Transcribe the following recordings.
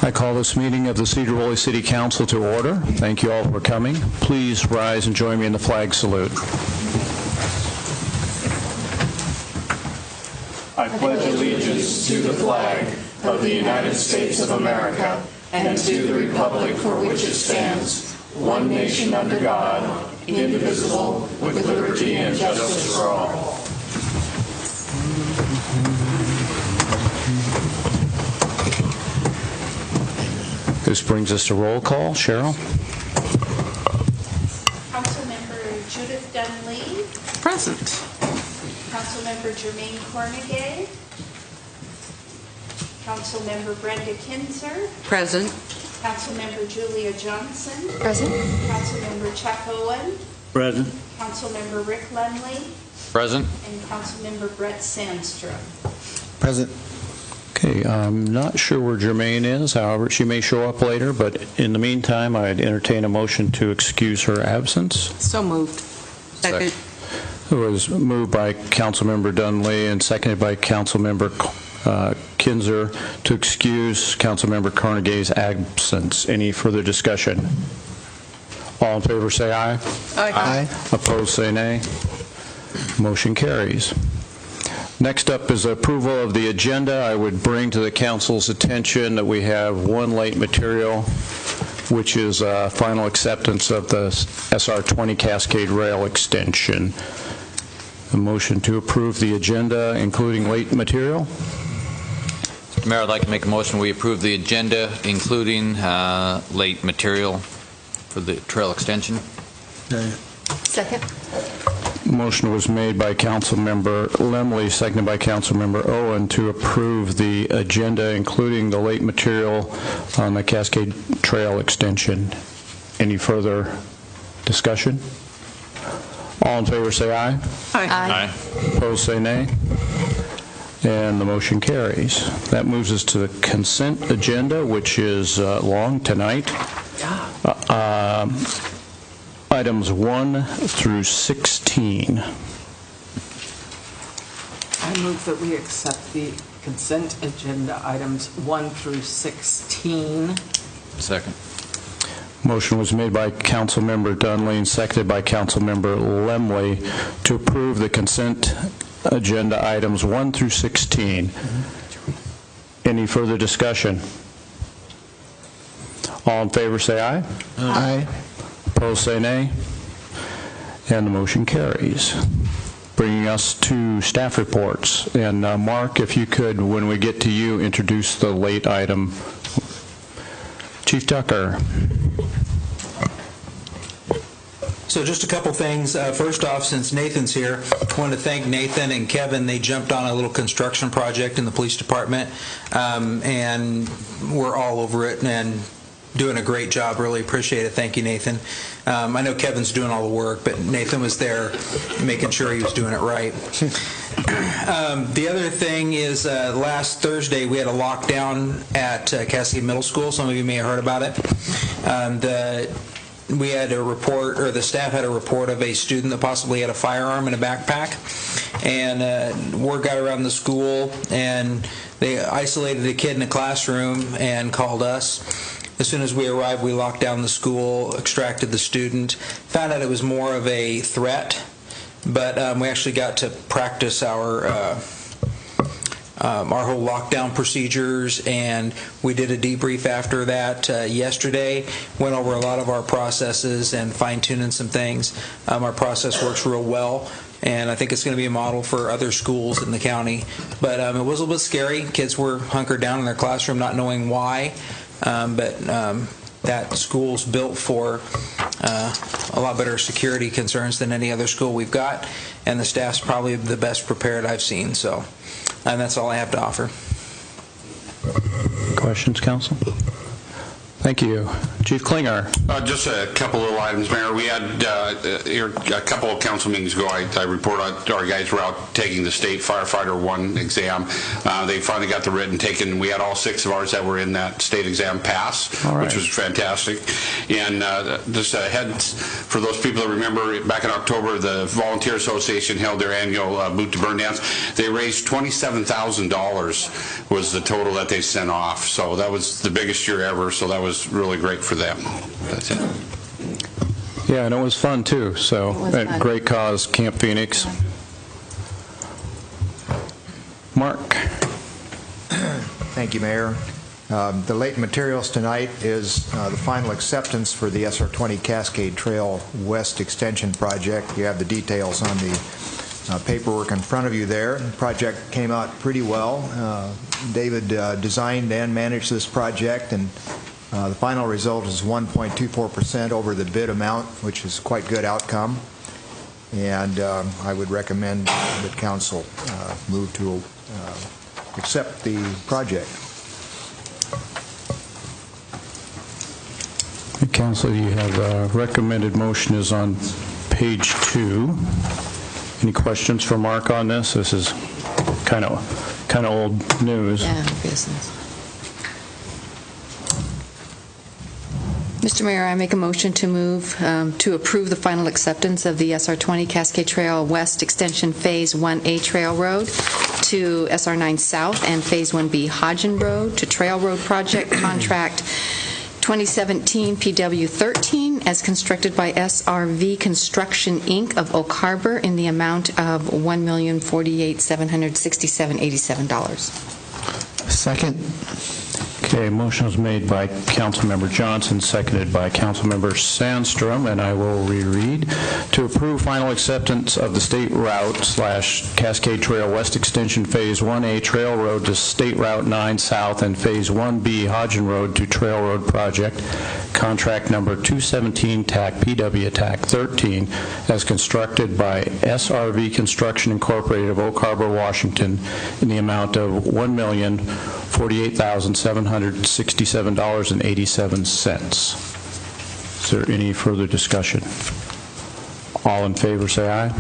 I call this meeting of the Sedro-Woolley City Council to order. Thank you all for coming. Please rise and join me in the flag salute. I pledge allegiance to the flag of the United States of America and to the republic for which it stands, one nation under God, indivisible, with liberty and justice for all. This brings us to roll call. Cheryl? Councilmember Judith Dunley. Present. Councilmember Jermaine Cornegay. Councilmember Brenda Kinzer. Present. Councilmember Julia Johnson. Present. Councilmember Chuck Owen. Present. Councilmember Rick Lemley. Present. And Councilmember Brett Sandstrom. Present. Okay, I'm not sure where Jermaine is. However, she may show up later, but in the meantime, I'd entertain a motion to excuse her absence. So moved. Second. It was moved by Councilmember Dunley and seconded by Councilmember Kinzer to excuse Councilmember Carnegie's absence. Any further discussion? All in favor say aye. Aye. Opposed say nay. Motion carries. Next up is approval of the agenda. I would bring to the council's attention that we have one late material, which is final acceptance of the SR20 Cascade Rail extension. A motion to approve the agenda, including late material. Mr. Mayor, I'd like to make a motion we approve the agenda, including late material for the trail extension. Second. Motion was made by Councilmember Lemley, seconded by Councilmember Owen, to approve the agenda, including the late material on the Cascade Trail extension. Any further discussion? All in favor say aye. Aye. Opposed say nay. And the motion carries. That moves us to the consent agenda, which is long tonight. Items 1 through 16. I move that we accept the consent agenda items 1 through 16. Second. Motion was made by Councilmember Dunley and seconded by Councilmember Lemley to approve the consent agenda items 1 through 16. Any further discussion? All in favor say aye. Aye. Opposed say nay. And the motion carries. Bringing us to staff reports. And Mark, if you could, when we get to you, introduce the late item. Chief Tucker. So just a couple things. First off, since Nathan's here, I want to thank Nathan and Kevin. They jumped on a little construction project in the police department, and we're all over it and doing a great job. Really appreciate it. Thank you, Nathan. I know Kevin's doing all the work, but Nathan was there making sure he was doing it right. The other thing is last Thursday we had a lockdown at Cascade Middle School. Some of you may have heard about it. We had a report, or the staff had a report of a student that possibly had a firearm in a backpack, and word got around the school, and they isolated a kid in a classroom and called us. As soon as we arrived, we locked down the school, extracted the student, found out it was more of a threat, but we actually got to practice our whole lockdown procedures, and we did a debrief after that yesterday, went over a lot of our processes and fine-tuning some things. Our process works real well, and I think it's going to be a model for other schools in the county. But it was a little bit scary. Kids were hunkered down in their classroom not knowing why, but that school's built for a lot better security concerns than any other school we've got, and the staff's probably the best prepared I've seen. So, and that's all I have to offer. Questions, Council? Thank you. Chief Klinger. Just a couple little items, Mayor. We had a couple of council meetings ago, I reported our guys were out taking the state firefighter 1 exam. They finally got the written taken. We had all 6 of ours that were in that state exam pass, which was fantastic. And just ahead, for those people that remember, back in October, the Volunteer Association held their annual Boot to Burn dance. They raised $27,000 was the total that they sent off. So that was the biggest year ever. So that was really great for them. That's it. Yeah, and it was fun too. So great cause, Camp Phoenix. Mark. Thank you, Mayor. The late materials tonight is the final acceptance for the SR20 Cascade Trail West Extension Project. You have the details on the paperwork in front of you there. The project came out pretty well. David designed and managed this project, and the final result is 1.24% over the bid amount, which is quite good outcome. And I would recommend that council move to accept the project. Council, you have a recommended motion is on page 2. Any questions for Mark on this? This is kind of old news. Yeah, business. Mr. Mayor, I make a motion to move to approve the final acceptance of the SR20 Cascade Trail West Extension Phase 1A Trail Road to SR9 South and Phase 1B Hodgen Road to Trail Road Project Contract 2017 PW 13 as constructed by SRV Construction, Inc. of Oak Harbor in the amount of $1,048,767.87. Second. Okay, motion was made by Councilmember Johnson, seconded by Councilmember Sandstrom, and I will reread. To approve final acceptance of the State Route / Cascade Trail West Extension Phase 1A Trail Road to State Route 9 South and Phase 1B Hodgen Road to Trail Road Project, contract number 217 TAC PW TAC 13, as constructed by SRV Construction Incorporated of Oak Harbor, Washington, in the amount of $1,048,767.87. Is there any further discussion? All in favor say aye.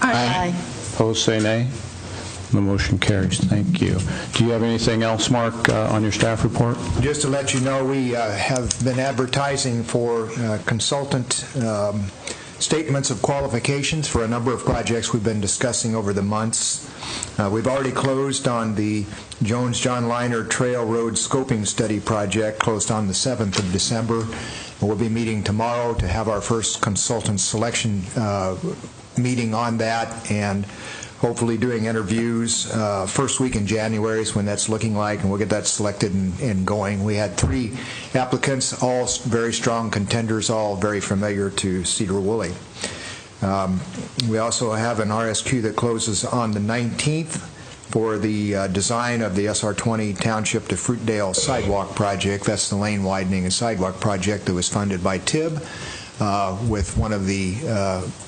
Aye. Opposed say nay. The motion carries. Thank you. Do you have anything else, Mark, on your staff report? Just to let you know, we have been advertising for consultant statements of qualifications for a number of projects we've been discussing over the months. We've already closed on the Jones-John Liner Trail Road Scoping Study project, closed on the 7th of December. We'll be meeting tomorrow to have our first consultant selection meeting on that, and hopefully doing interviews first week in January is when that's looking like, and we'll get that selected and going. We had 3 applicants, all very strong contenders, all very familiar to Sedro-Woolley. We also have an RSQ that closes on the 19th for the design of the SR20 Township to Fruitdale Sidewalk Project. That's the lane widening and sidewalk project that was funded by TIB. With one of the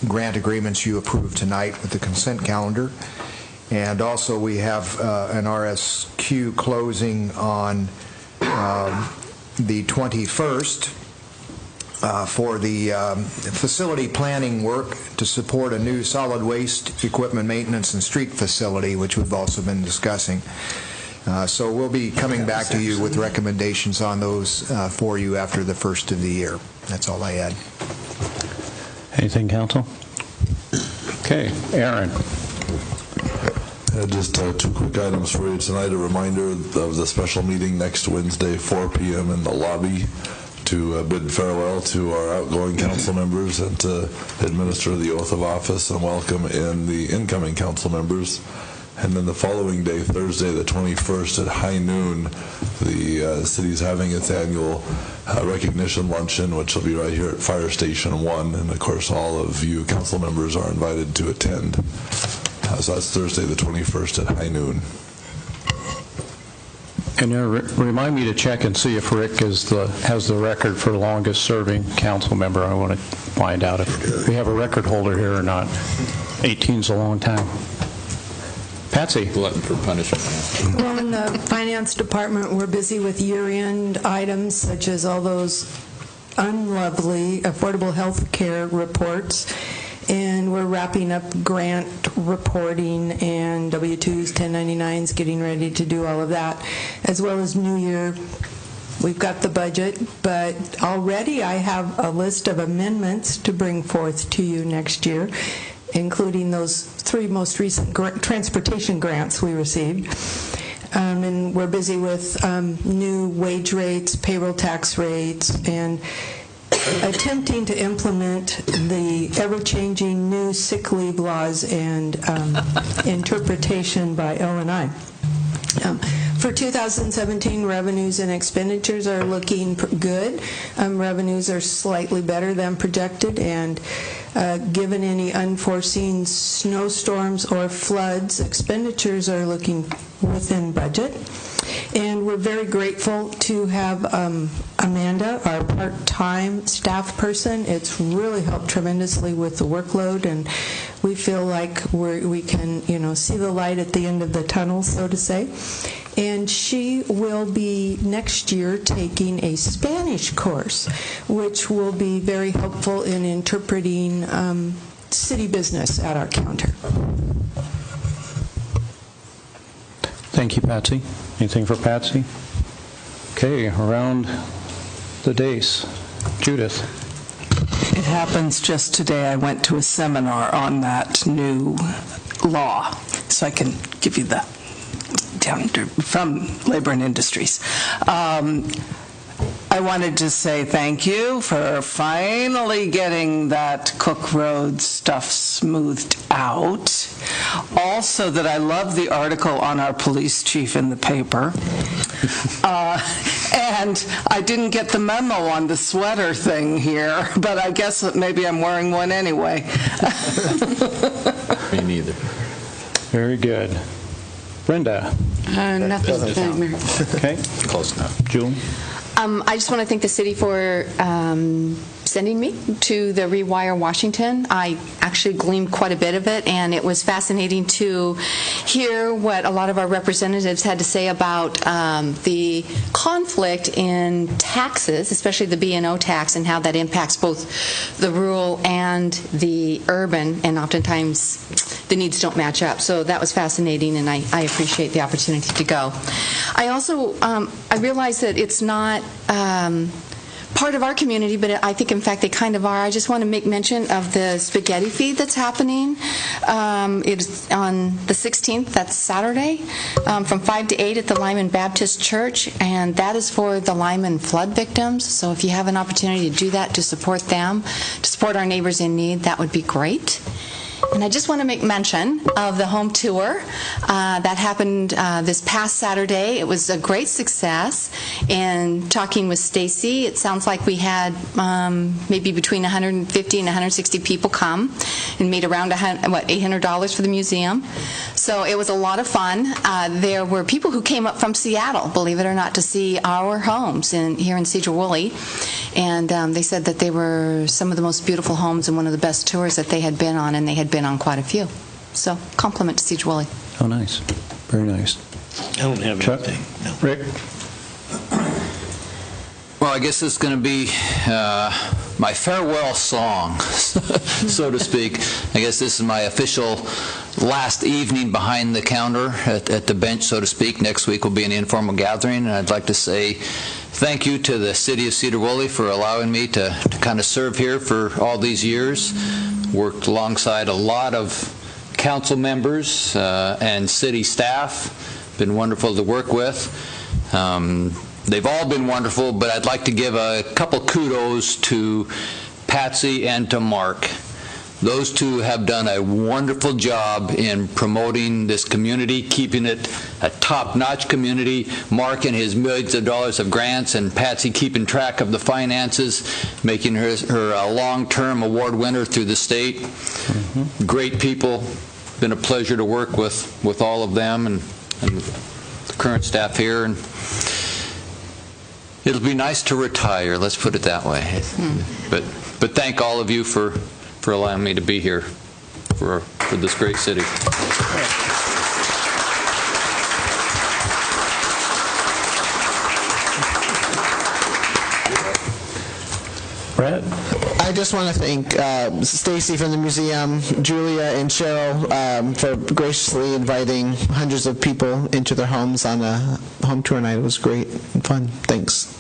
grant agreements you approved tonight with the consent calendar. And also we have an RSQ closing on the 21st for the facility planning work to support a new solid waste equipment maintenance and street facility, which we've also been discussing. So we'll be coming back to you with recommendations on those for you after the first of the year. That's all I had. Anything, Council? Okay, Aaron. Just 2 quick items for you tonight. A reminder of the special meeting next Wednesday, 4 p.m. in the lobby, to bid farewell to our outgoing council members and to administer the oath of office and welcome in the incoming council members. And then the following day, Thursday the 21st at high noon, the city's having its annual recognition luncheon, which will be right here at Fire Station 1. And of course, all of you council members are invited to attend. So that's Thursday the 21st at high noon. And remind me to check and see if Rick has the record for longest serving council member. I want to find out if we have a record holder here or not. 18's a long time. Patsy. Glutton for punishment. Well, in the finance department, we're busy with year-end items, such as all those unlovely affordable health care reports, and we're wrapping up grant reporting and W-2s, 1099s, getting ready to do all of that, as well as New Year. We've got the budget, but already I have a list of amendments to bring forth to you next year, including those 3 most recent transportation grants we received. And we're busy with new wage rates, payroll tax rates, and attempting to implement the ever-changing new sick leave laws and interpretation by L&I. For 2017, revenues and expenditures are looking good. Revenues are slightly better than projected, and given any unforeseen snowstorms or floods, expenditures are looking within budget. And we're very grateful to have Amanda, our part-time staff person. It's really helped tremendously with the workload, and we feel like we can, see the light at the end of the tunnel, so to say. And she will be next year taking a Spanish course, which will be very helpful in interpreting city business at our counter. Thank you, Patsy. Anything for Patsy? Okay, around the dais. Judith. It happens just today I went to a seminar on that new law, so I can give you the down from Labor and Industries. I wanted to say thank you for finally getting that Cook Road stuff smoothed out. Also, that I love the article on our police chief in the paper. And I didn't get the memo on the sweater thing here, but I guess that maybe I'm wearing one anyway. Me neither. Very good. Brenda. Nothing. Thank you, Mayor. Okay. Close enough. Julie. I just want to thank the city for sending me to the Rewire Washington. I actually gleaned quite a bit of it, and it was fascinating to hear what a lot of our representatives had to say about the conflict in taxes, especially the B&O tax, and how that impacts both the rural and the urban, and oftentimes the needs don't match up. So that was fascinating, and I appreciate the opportunity to go. I also, I realize that it's not part of our community, but I think, in fact, they kind of are. I just want to make mention of the spaghetti feed that's happening. It's on the 16th, that's Saturday, from 5 to 8 at the Lyman Baptist Church, and that is for the Lyman flood victims. So if you have an opportunity to do that, to support them, to support our neighbors in need, that would be great. And I just want to make mention of the home tour that happened this past Saturday. It was a great success. And talking with Stacy, it sounds like we had maybe between 150 and 160 people come and made around $800 for the museum. So it was a lot of fun. There were people who came up from Seattle, believe it or not, to see our homes here in Sedro-Woolley. And they said that they were some of the most beautiful homes and one of the best tours that they had been on, and they had been on quite a few. So, compliment to Sedro-Woolley. Oh, nice. Very nice. I don't have Chuck? anything. No. Rick? Well, I guess it's going to be my farewell song, so to speak. I guess this is my official last evening behind the counter at the bench, so to speak. Next week will be an informal gathering, and I'd like to say thank you to the city of Sedro-Woolley for allowing me to kind of serve here for all these years. Worked alongside a lot of council members and city staff. Been wonderful to work with. They've all been wonderful, but I'd like to give a couple kudos to Patsy and to Mark. Those two have done a wonderful job in promoting this community, keeping it a top-notch community. Mark and his millions of dollars of grants, and Patsy keeping track of the finances, making her a long-term award winner through the state. Mm-hmm. Great people. Been a pleasure to work with all of them and the current staff here. And it'll be nice to retire, let's put it that way. But thank all of you for allowing me to be here for this great city. Brett? I just want to thank Stacy from the museum, Julia and Cheryl for graciously inviting hundreds of people into their homes on a home tour night. It was great and fun. Thanks.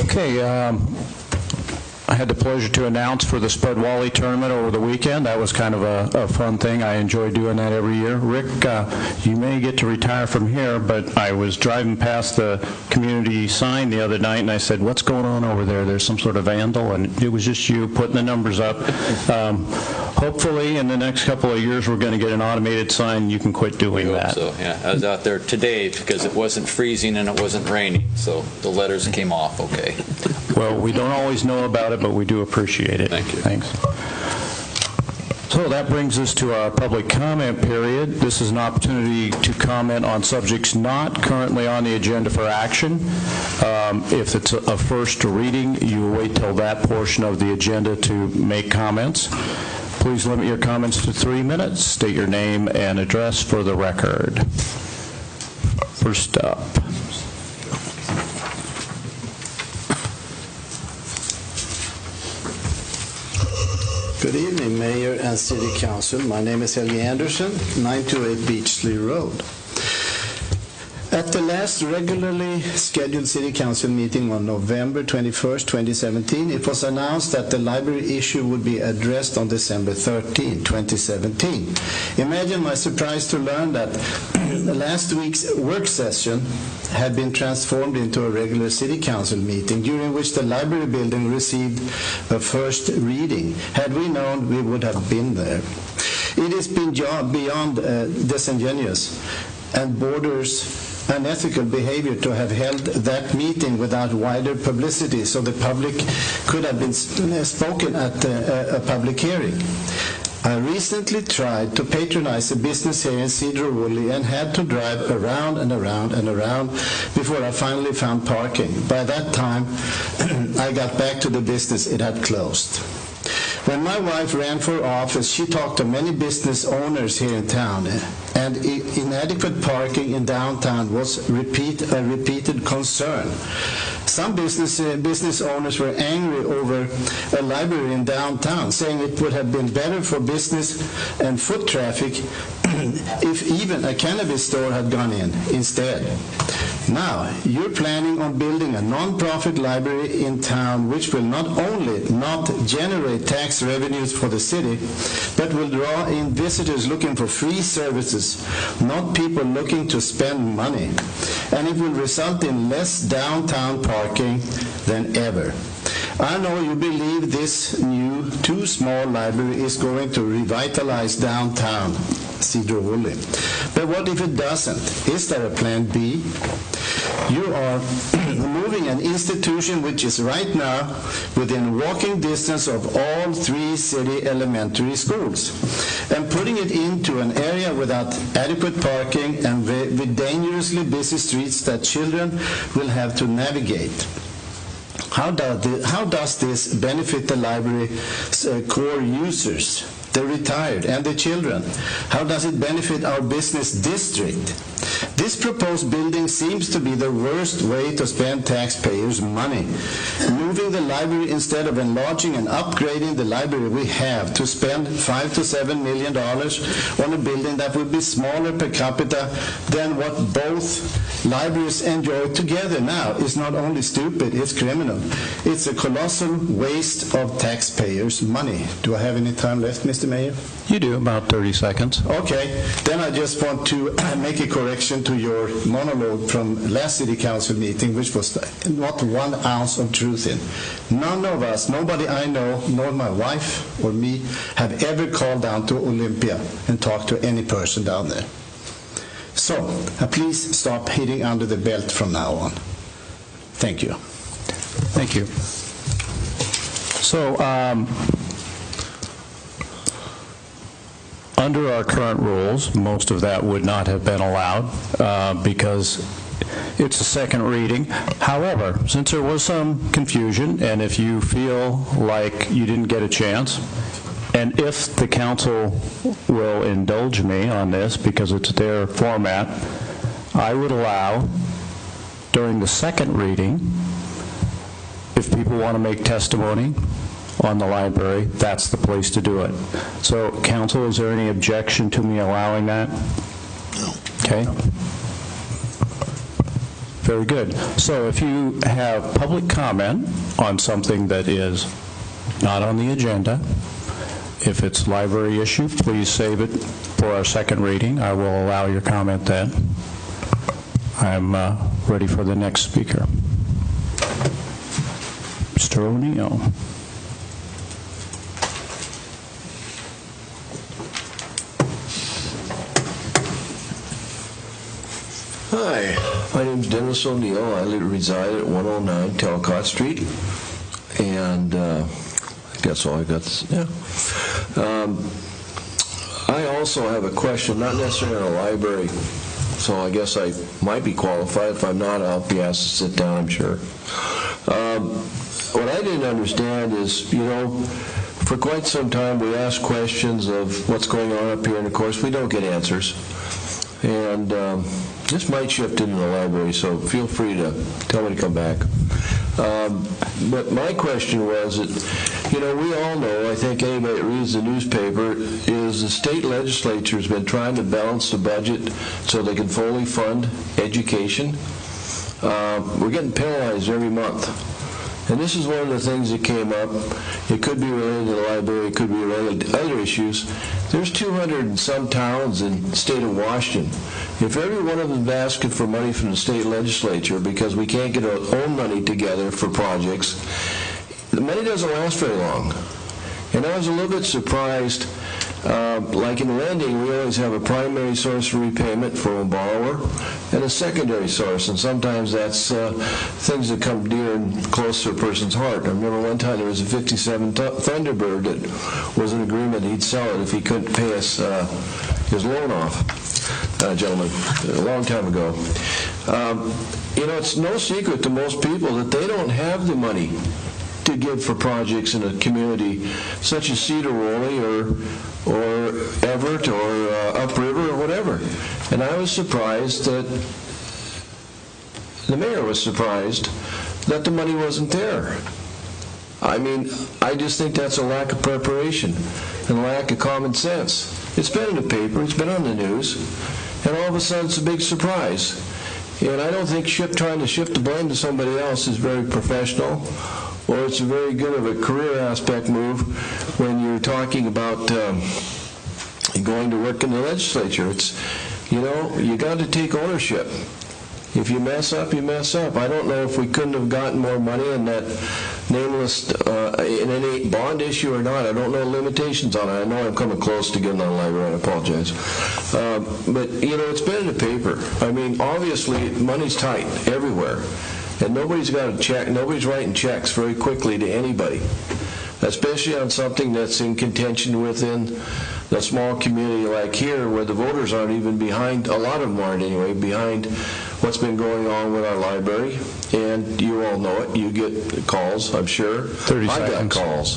Okay, I had the pleasure to announce for the Sedro-Woolley tournament over the weekend. That was kind of a fun thing. I enjoy doing that every year. Rick, you may get to retire from here, but I was driving past the community sign the other night, and I said, what's going on over there? There's some sort of vandal, and it was just you putting the numbers up. Hopefully, in the next couple of years, we're going to get an automated sign. You can quit doing that. So, yeah, I was out there today because it wasn't freezing and it wasn't raining, so the letters came off okay. Well, we don't always know about it, but we do appreciate it. Thank you. Thanks. So that brings us to our public comment period. This is an opportunity to comment on subjects not currently on the agenda for action. If it's a first reading, you will wait till that portion of the agenda to make comments. Please limit your comments to 3 minutes. State your name and address for the record. First up. Good evening, Mayor and City Council. My name is Helge Anderson, 928 Beachley Road. At the last regularly scheduled City Council meeting on November 21st, 2017, it was announced that the library issue would be addressed on December 13, 2017. Imagine my surprise to learn that last week's work session had been transformed into a regular City Council meeting during which the library building received a first reading. Had we known, we would have been there. It has been beyond disingenuous and borders unethical behavior to have held that meeting without wider publicity so the public could have been spoken at a public hearing. I recently tried to patronize a business here in Sedro-Woolley and had to drive around and around and around before I finally found parking. By that time, I got back to the business. It had closed. When my wife ran for office, she talked to many business owners here in town, and inadequate parking in downtown was a repeated concern. Some business owners were angry over a library in downtown, saying it would have been better for business and foot traffic if even a cannabis store had gone in instead. Now, you're planning on building a non-profit library in town which will not only not generate tax revenues for the city, but will draw in visitors looking for free services, not people looking to spend money. And it will result in less downtown parking than ever. I know you believe this new too small library is going to revitalize downtown Sedro-Woolley. But what if it doesn't? Is there a plan B? You are moving an institution which is right now within walking distance of all 3 city elementary schools and putting it into an area without adequate parking and with dangerously busy streets that children will have to navigate. How does this benefit the library's core users, the retired, and the children? How does it benefit our business district? This proposed building seems to be the worst way to spend taxpayers' money. Moving the library instead of enlarging and upgrading the library we have to spend $5 to $7 million on a building that would be smaller per capita than what both libraries enjoy together now is not only stupid, it's criminal. It's a colossal waste of taxpayers' money. Do I have any time left, Mr. Mayor? You do, about 30 seconds. Okay, then I just want to make a correction to your monologue from last City Council meeting, which was not 1 ounce of truth in. None of us, nobody I know, nor my wife or me, have ever called down to Olympia and talked to any person down there. So, please stop hitting under the belt from now on. Thank you. Thank you. So, under our current rules, most of that would not have been allowed because it's a second reading. However, since there was some confusion, and if you feel like you didn't get a chance, and if the council will indulge me on this because it's their format, I would allow during the second reading if people want to make testimony on the library, that's the place to do it. So, council, is there any objection to me allowing that? No. Okay. Very good. So if you have public comment on something that is not on the agenda, if it's library issue, please save it for our second reading. I will allow your comment then. I'm ready for the next speaker. Mr. O'Neill. Hi, my name's Dennis O'Neill. I reside at 109 Talcott Street, and that's all I got to say. Yeah. I also have a question, not necessarily on a library, so I guess I might be qualified. If I'm not, I'll be asked to sit down, I'm sure. What I didn't understand is, you know, for quite some time we ask questions of what's going on up here, and of course we don't get answers. And this might shift into the library, so feel free to tell me to come back. But my question was that, you know, we all know, I think anybody that reads the newspaper, is the state legislature has been trying to balance the budget so they can fully fund education. We're getting penalized every month. And this is one of the things that came up. It could be related to the library, it could be related to other issues. There's 200 and some towns in the state of Washington. If every one of them is asking for money from the state legislature because we can't get our own money together for projects, the money doesn't last very long. And I was a little bit surprised. Like in lending, we always have a primary source of repayment for a borrower and a secondary source, and sometimes that's things that come dear and close to a person's heart. I remember one time there was a 57 Thunderbird that was an agreement he'd sell it if he couldn't pay us his loan off, gentlemen, a long time ago. You know, it's no secret to most people that they don't have the money to give for projects in a community such as Sedro-Woolley or Everett or upriver or whatever. And I was surprised that the mayor was surprised that the money wasn't there. I mean, I just think that's a lack of preparation and a lack of common sense. It's been in the paper, it's been on the news, and all of a sudden it's a big surprise. And I don't think trying to shift the blame to somebody else is very professional, or it's a very good of a career aspect move when you're talking about going to work in the legislature. It's, you know, you got to take ownership. If you mess up, you mess up. I don't know if we couldn't have gotten more money in that nameless, in any bond issue or not. I don't know limitations on it. I know I'm coming close to getting on the library, I apologize. But, you know, it's been in the paper. I mean, obviously, money's tight everywhere. And nobody's got a check, nobody's writing checks very quickly to anybody, especially on something that's in contention within a small community like here where the voters aren't even behind, a lot of them aren't anyway, behind what's been going on with our library. And you all know it. You get calls, I'm sure. 30 seconds. I got calls.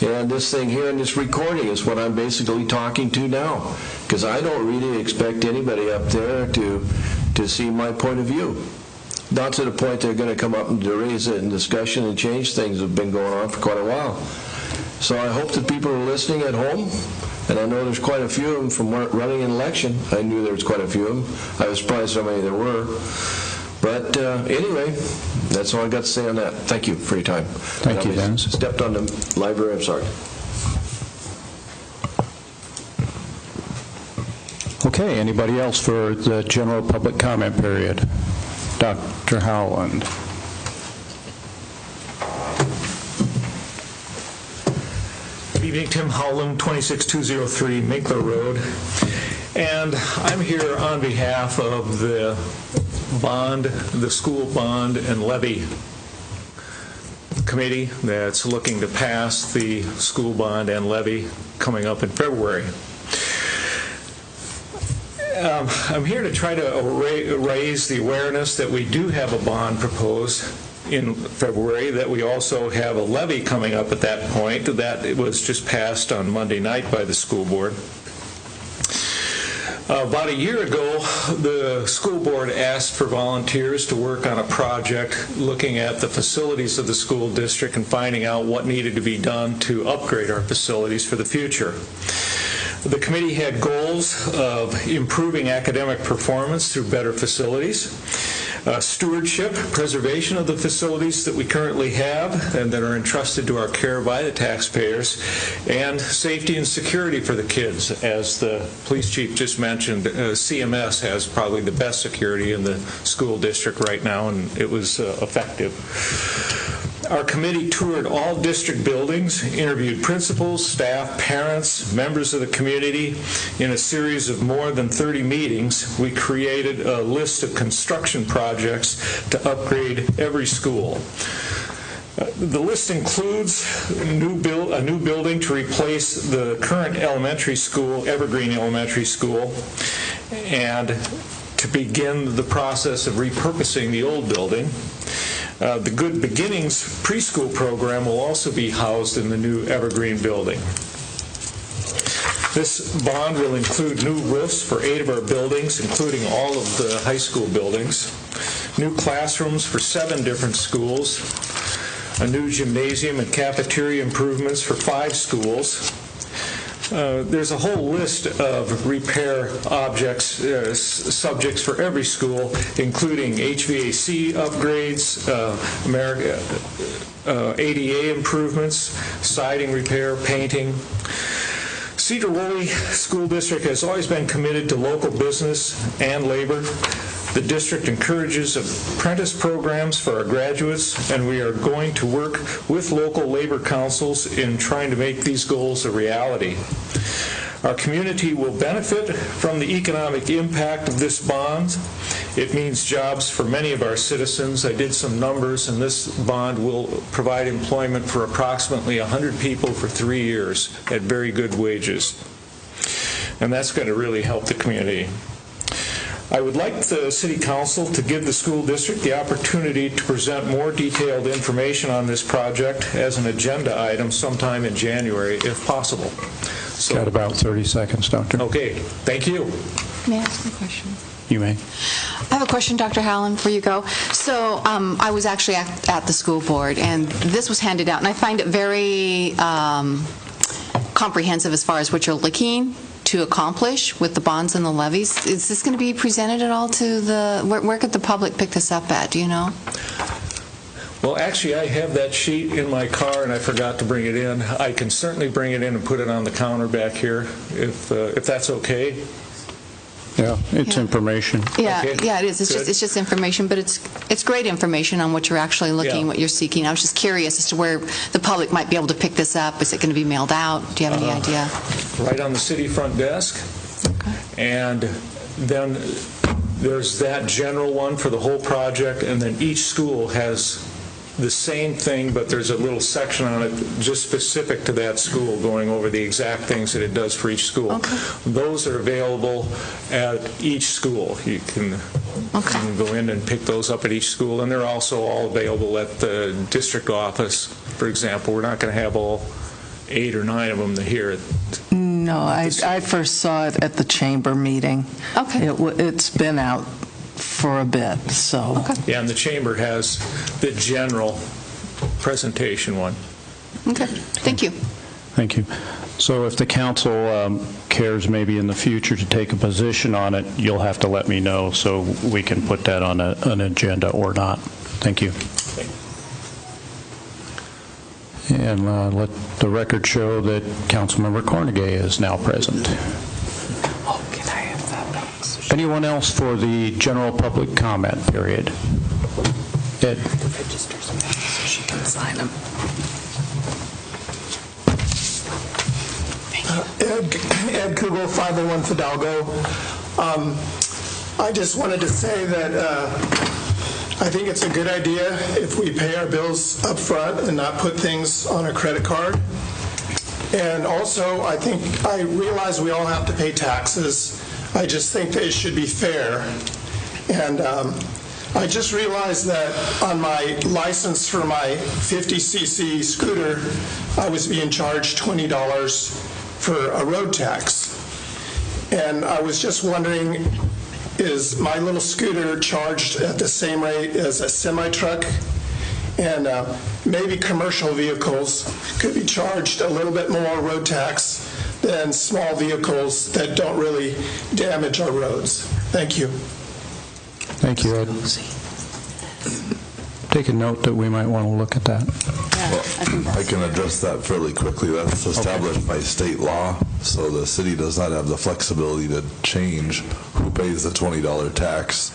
And this thing here and this recording is what I'm basically talking to now, because I don't really expect anybody up there to see my point of view. Not to the point they're going to come up and raise it in discussion and change things that have been going on for quite a while. So I hope that people are listening at home, and I know there's quite a few of them from running an election. I knew there was quite a few of them. I was surprised how many there were. But anyway, that's all I got to say on that. Thank you for your time. Thank you, Dennis. Stepped on the library, I'm sorry. Okay, anybody else for the general public comment period? Dr. Howland. Good evening, Tim Howland, 26203 Minkler Road. And I'm here on behalf of the bond, the school bond and levy committee that's looking to pass the school bond and levy coming up in February. I'm here to try to raise the awareness that we do have a bond proposed in February, that we also have a levy coming up at that point, that it was just passed on Monday night by the school board. About a year ago, the school board asked for volunteers to work on a project looking at the facilities of the school district and finding out what needed to be done to upgrade our facilities for the future. The committee had goals of improving academic performance through better facilities, stewardship, preservation of the facilities that we currently have and that are entrusted to our care by the taxpayers, and safety and security for the kids. As the police chief just mentioned, CMS has probably the best security in the school district right now, and it was effective. Our committee toured all district buildings, interviewed principals, staff, parents, members of the community. In a series of more than 30 meetings, we created a list of construction projects to upgrade every school. The list includes a new building to replace the current elementary school, Evergreen Elementary School, and to begin the process of repurposing the old building. The Good Beginnings preschool program will also be housed in the new Evergreen building. This bond will include new roofs for 8 of our buildings, including all of the high school buildings, new classrooms for 7 different schools, a new gymnasium and cafeteria improvements for 5 schools. There's a whole list of repair subjects for every school, including HVAC upgrades, ADA improvements, siding repair, painting. Sedro-Woolley School District has always been committed to local business and labor. The district encourages apprentice programs for our graduates, and we are going to work with local labor councils in trying to make these goals a reality. Our community will benefit from the economic impact of this bond. It means jobs for many of our citizens. I did some numbers, and this bond will provide employment for approximately 100 people for 3 years at very good wages. And that's going to really help the community. I would like the City Council to give the school district the opportunity to present more detailed information on this project as an agenda item sometime in January, if possible. So, got about 30 seconds, Doctor. Okay, thank you. May I ask a question? You may. I have a question, Dr. Howland, before you go. So I was actually at the school board, and this was handed out, and I find it very comprehensive as far as what you're looking to accomplish with the bonds and the levies. Is this going to be presented at all to the, where could the public pick this up at, do you know? Well, actually, I have that sheet in my car, and I forgot to bring it in. I can certainly bring it in and put it on the counter back here, if that's okay. Yeah, it's information. Yeah, Okay. yeah, it is. It's just information, but it's great information on what you're actually looking, what you're seeking. I was just curious as to where the public might be able to pick this up. Is it going to be mailed out? Do you have any idea? Right on the city front desk. Okay. And then there's that general one for the whole project, and then each school has the same thing, but there's a little section on it just specific to that school, going over the exact things that it does for each school. Okay. Those are available at each school. You can go in and pick those up at each school, and they're also all available at the district office. For example, we're not going to have all 8 or 9 of them here. No, I first saw it at the chamber meeting. Okay. It's been out for a bit, so. Okay. Yeah, and the chamber has the general presentation one. Okay, thank you. Thank you. So if the council cares maybe in the future to take a position on it, you'll have to let me know so we can put that on an agenda or not. Thank you. And let the record show that Councilmember Cornegay is now present. Oh, can I have that box? Anyone else for the general public comment period? Ed. The registers so she can sign them. Ed Kugel, 501 Fidalgo. I just wanted to say that I think it's a good idea if we pay our bills up front and not put things on a credit card. And also, I realize we all have to pay taxes. I just think that it should be fair. And I just realized that on my license for my 50cc scooter, I was being charged $20 for a road tax. And I was just wondering, is my little scooter charged at the same rate as a semi-truck? And maybe commercial vehicles could be charged a little bit more road tax than small vehicles that don't really damage our roads. Thank you. Thank you, Ed. Take a note that we might want to look at that. Well, I can address that fairly quickly. That's established by state law, so the city does not have the flexibility to change who pays the $20 tax.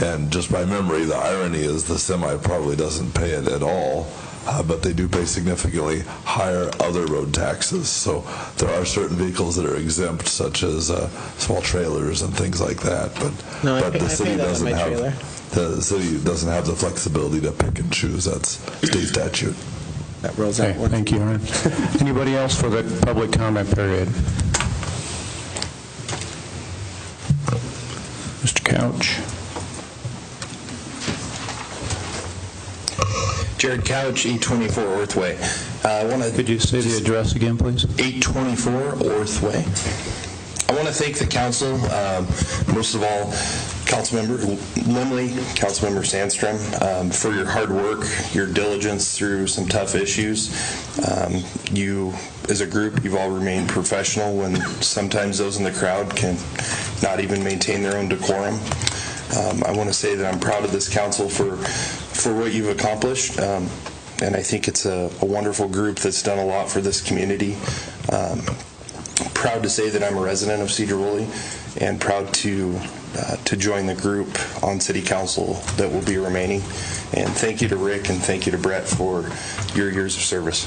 And just by memory, the irony is the semi probably doesn't pay it at all, but they do pay significantly higher other road taxes. So there are certain vehicles that are exempt, such as small trailers and things like that. But the city doesn't have. The city doesn't have the flexibility to pick and choose. That's state statute. That rolls out. Okay, thank you, Aaron. Anybody else for the public comment period? Mr. Couch. Jared Couch, 824 Orthway. Could you say the address again, please? 824 Orthway. I want to thank the council, most of all, Councilmember Limley, Councilmember Sandstrom, for your hard work, your diligence through some tough issues. You, as a group, you've all remained professional when sometimes those in the crowd can not even maintain their own decorum. I want to say that I'm proud of this council for what you've accomplished, and I think it's a wonderful group that's done a lot for this community. Proud to say that I'm a resident of Sedro-Woolley, and proud to join the group on City Council that will be remaining. And thank you to Rick and thank you to Brett for your years of service.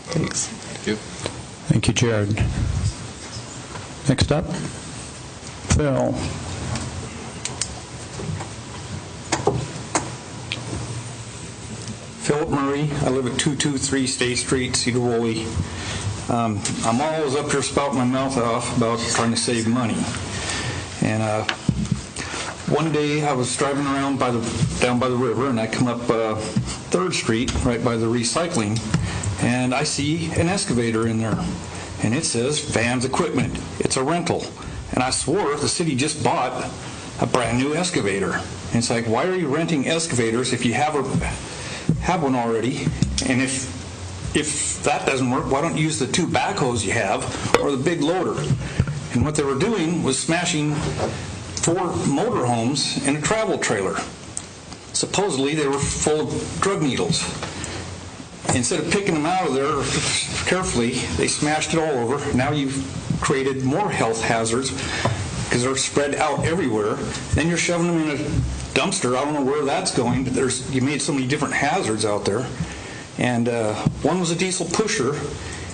Thanks. Thank you. Thank you, Jared. Next up, Phil. Philip Murray. I live at 223 State Street, Sedro-Woolley. I'm always up here spouting my mouth off about trying to save money. And one day I was driving around down by the river, and I come up 3rd Street, right by the recycling, and I see an excavator in there. And it says Vans Equipment. It's a rental. And I swore the city just bought a brand new excavator. And it's like, why are you renting excavators if you have one already? And if that doesn't work, why don't you use the 2 backhoes you have or the big loader? And what they were doing was smashing 4 motorhomes in a travel trailer. Supposedly they were full of drug needles. Instead of picking them out of there carefully, they smashed it all over. Now you've created more health hazards because they're spread out everywhere. Then you're shoving them in a dumpster. I don't know where that's going, but you made so many different hazards out there. And one was a diesel pusher,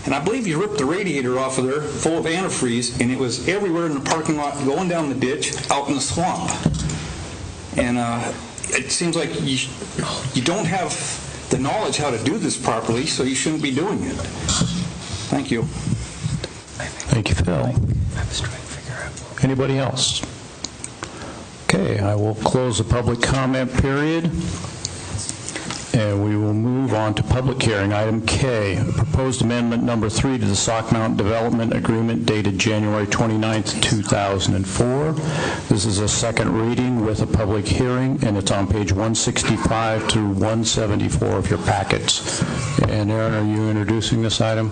and I believe you ripped the radiator off of there full of antifreeze, and it was everywhere in the parking lot, going down the ditch, out in the swamp. And it seems like you don't have the knowledge how to do this properly, so you shouldn't be doing it. Thank you. Thank you, Phil. Anybody else? Okay, I will close the public comment period. And we will move on to public hearing. Item K, proposed amendment number 3 to the Sock Mountain Development Agreement dated January 29th, 2004. This is a second reading with a public hearing, and it's on page 165 to 174 of your packets. And Aaron, are you introducing this item?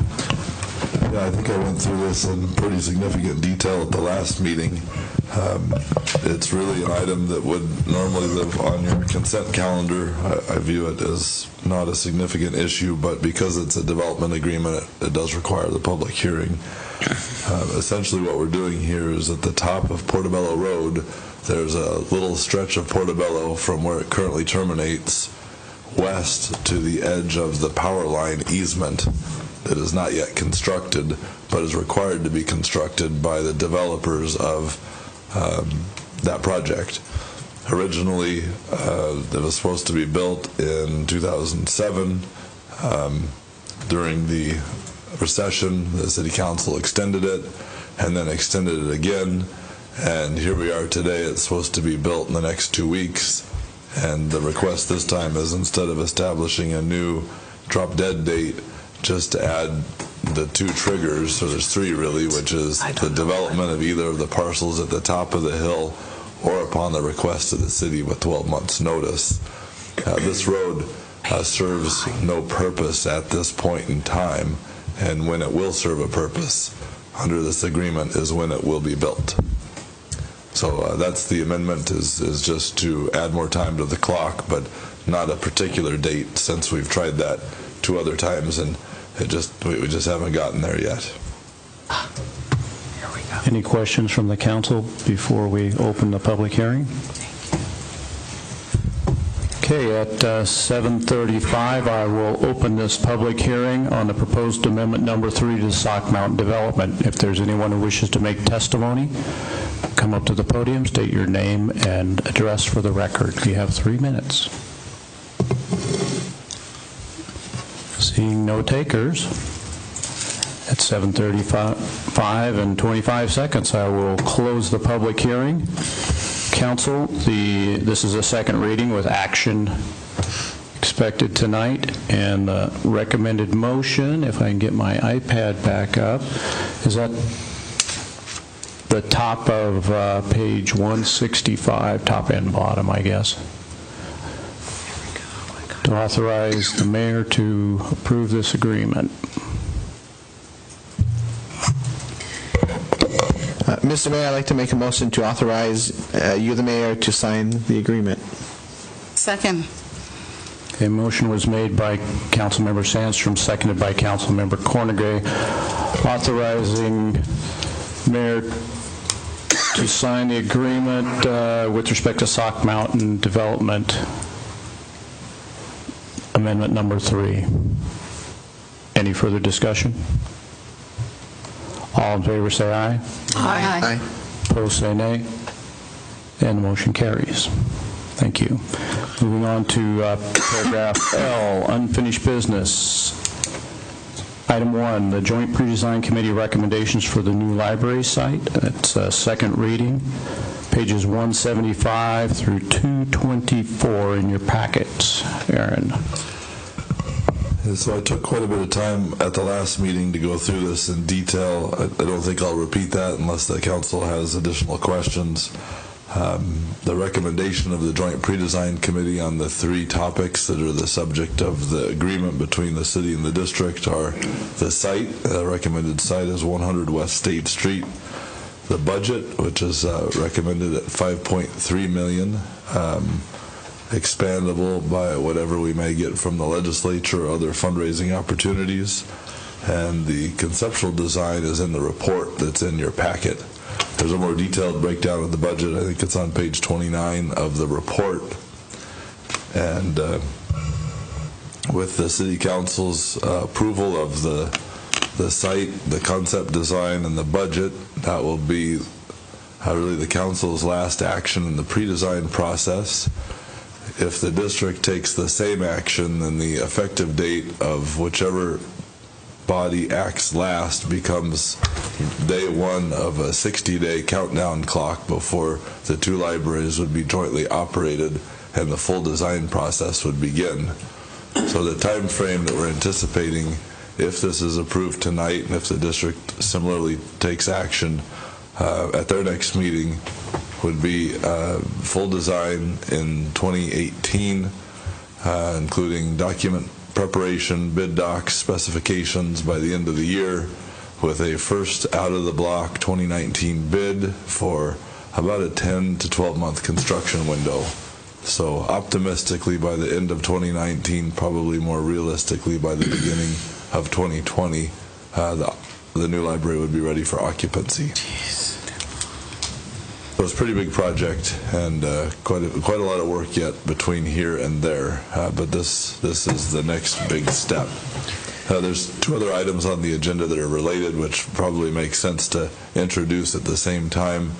Yeah, I think I went through this in pretty significant detail at the last meeting. It's really an item that would normally live on your consent calendar. I view it as not a significant issue, but because it's a development agreement, it does require the public hearing. Essentially what we're doing here is at the top of Portobello Road, there's a little stretch of Portobello from where it currently terminates west to the edge of the power line easement that is not yet constructed, but is required to be constructed by the developers of that project. Originally, it was supposed to be built in 2007. During the recession, the city council extended it and then extended it again. And here we are today. It's supposed to be built in the next 2 weeks. And the request this time is, instead of establishing a new drop-dead date, just to add the two triggers, so there's three really, which is the development of either of the parcels at the top of the hill or upon the request of the city with 12 months notice. This road serves no purpose at this point in time, and when it will serve a purpose under this agreement is when it will be built. So that's the amendment, is just to add more time to the clock, but not a particular date, since we've tried that 2 other times and we just haven't gotten there yet. Any questions from the council before we open the public hearing? Okay, at 7:35, I will open this public hearing on the proposed amendment number 3 to the Sock Mountain development. If there's anyone who wishes to make testimony, come up to the podium, state your name and address for the record. You have 3 minutes. Seeing no takers, at 7:35 and 25 seconds, I will close the public hearing. Council, this is a second reading with action expected tonight, and the recommended motion, if I can get my iPad back up, is at the top of page 165, top and bottom, I guess. To authorize the mayor to approve this agreement. Mr. Mayor, I'd like to make a motion to authorize you, the mayor, to sign the agreement. Second. A motion was made by Councilmember Sandstrom, seconded by Councilmember Cornegay, authorizing mayor to sign the agreement with respect to Sock Mountain Development Amendment number 3. Any further discussion? All in favor say aye. Aye. Aye. Opposed say nay. And the motion carries. Thank you. Moving on to paragraph L, unfinished business. Item 1, the Joint Pre-Design Committee recommendations for the new library site. That's a second reading, pages 175 through 224 in your packets. Aaron. So I took quite a bit of time at the last meeting to go through this in detail. I don't think I'll repeat that unless the council has additional questions. The recommendation of the Joint Pre-Design Committee on the 3 topics that are the subject of the agreement between the city and the district are the site. The recommended site is 100 West State Street. The budget, which is recommended at $5.3 million. Expandable by whatever we may get from the legislature or other fundraising opportunities. And the conceptual design is in the report that's in your packet. There's a more detailed breakdown of the budget. I think it's on page 29 of the report. And with the City Council's approval of the site, the concept design, and the budget, that will be really the council's last action in the pre-design process. If the district takes the same action, then the effective date of whichever body acts last becomes day 1 of a 60-day countdown clock before the 2 libraries would be jointly operated and the full design process would begin. So the time frame that we're anticipating, if this is approved tonight and if the district similarly takes action at their next meeting, would be full design in 2018, including document preparation, bid docs, specifications by the end of the year, with a first out-of-the-block 2019 bid for about a 10 to 12-month construction window. So optimistically by the end of 2019, probably more realistically by the beginning of 2020, the new library would be ready for occupancy. So it's a pretty big project, and quite a lot of work yet between here and there, but this is the next big step. There's 2 other items on the agenda that are related, which probably makes sense to introduce at the same time,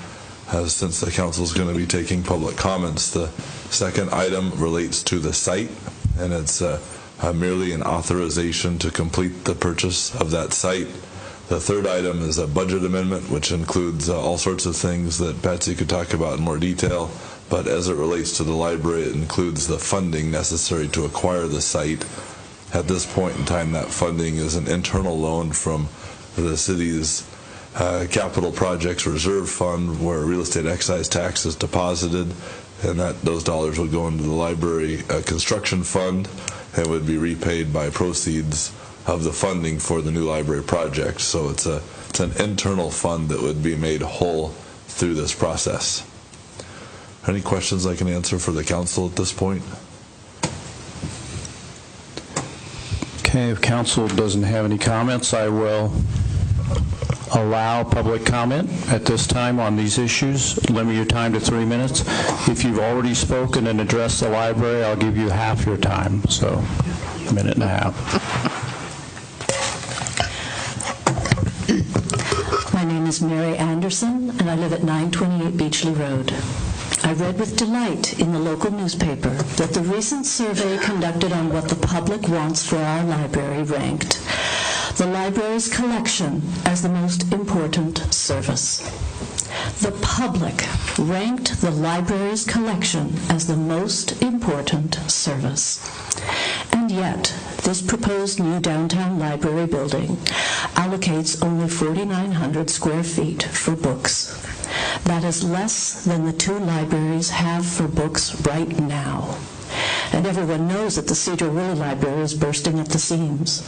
since the council is going to be taking public comments. The second item relates to the site, and it's merely an authorization to complete the purchase of that site. The third item is a budget amendment, which includes all sorts of things that Patsy could talk about in more detail, but as it relates to the library, it includes the funding necessary to acquire the site At this point in time, that funding is an internal loan from the city's capital projects reserve fund, where real estate excise tax is deposited, and those dollars would go into the library construction fund and would be repaid by proceeds of the funding for the new library project. So it's an internal fund that would be made whole through this process. Any questions I can answer for the council at this point? Okay, if council doesn't have any comments, I will allow public comment at this time on these issues. Limit your time to 3 minutes. If you've already spoken and addressed the library, I'll give you half your time, so a minute and a half. My name is Mary Anderson, and I live at 928 Beachley Road. I read with delight in the local newspaper that the recent survey conducted on what the public wants for our library ranked the library's collection as the most important service. The public ranked the library's collection as the most important service. And yet, this proposed new downtown library building allocates only 4,900 square feet for books. That is less than the 2 libraries have for books right now. And everyone knows that the Sedro-Woolley Library is bursting at the seams.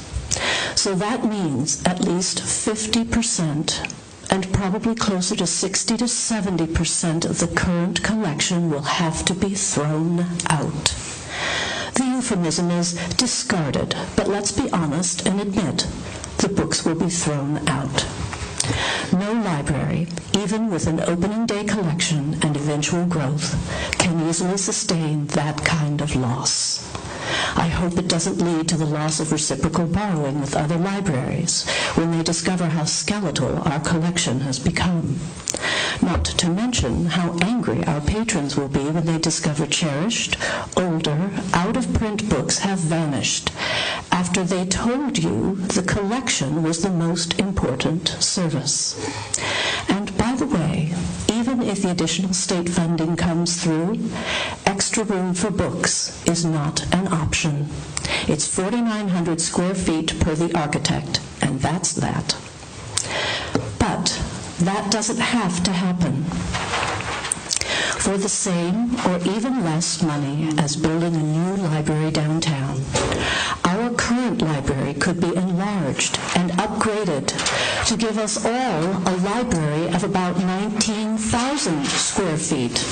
So that means at least 50%, and probably closer to 60 to 70% of the current collection will have to be thrown out. The euphemism is discarded, but let's be honest and admit the books will be thrown out. No library, even with an opening day collection and eventual growth, can easily sustain that kind of loss. I hope it doesn't lead to the loss of reciprocal borrowing with other libraries when they discover how skeletal our collection has become. Not to mention how angry our patrons will be when they discover cherished, older, out-of-print books have vanished after they told you the collection was the most important service. And by the way, even if the additional state funding comes through, extra room for books is not an option. It's 4,900 square feet per the architect, and that's that. But that doesn't have to happen. For the same or even less money as building a new library downtown, our current library could be enlarged and upgraded to give us all a library of about 19,000 square feet.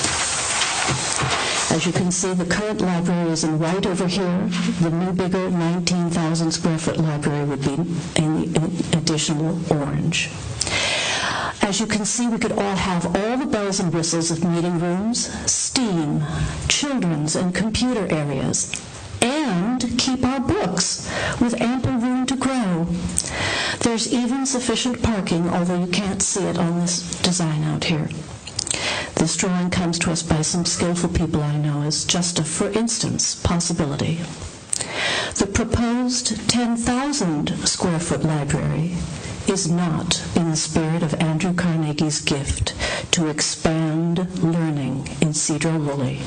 As you can see, the current library is in white over here. The new, bigger 19,000 square foot library would be in additional orange. As you can see, we could all have all the bells and whistles of meeting rooms, STEAM, children's and computer areas, and keep our books with ample room to grow. There's even sufficient parking, although you can't see it on this design out here. This drawing comes to us by some skillful people I know as just a for instance possibility. The proposed 10,000 square foot library is not in the spirit of Andrew Carnegie's gift to expand learning in Sedro-Woolley.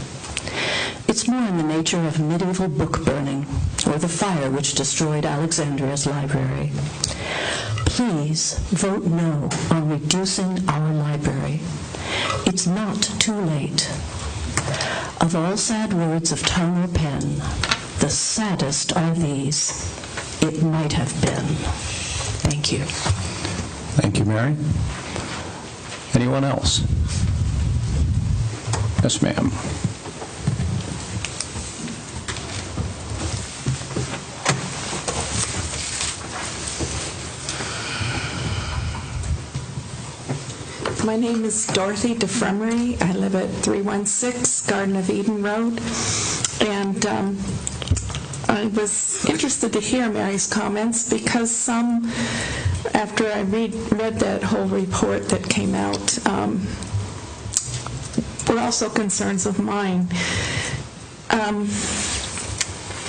It's more in the nature of medieval book burning or the fire which destroyed Alexandria's library. Please vote no on reducing our library. It's not too late. Of all sad words of tongue or pen, the saddest are these. It might have been. Thank you. Thank you, Mary. Anyone else? Yes, ma'am. My name is Dorothy DeFremery. I live at 316 Garden of Eden Road. And I was interested to hear Mary's comments because some, after I read that whole report that came out, were also concerns of mine.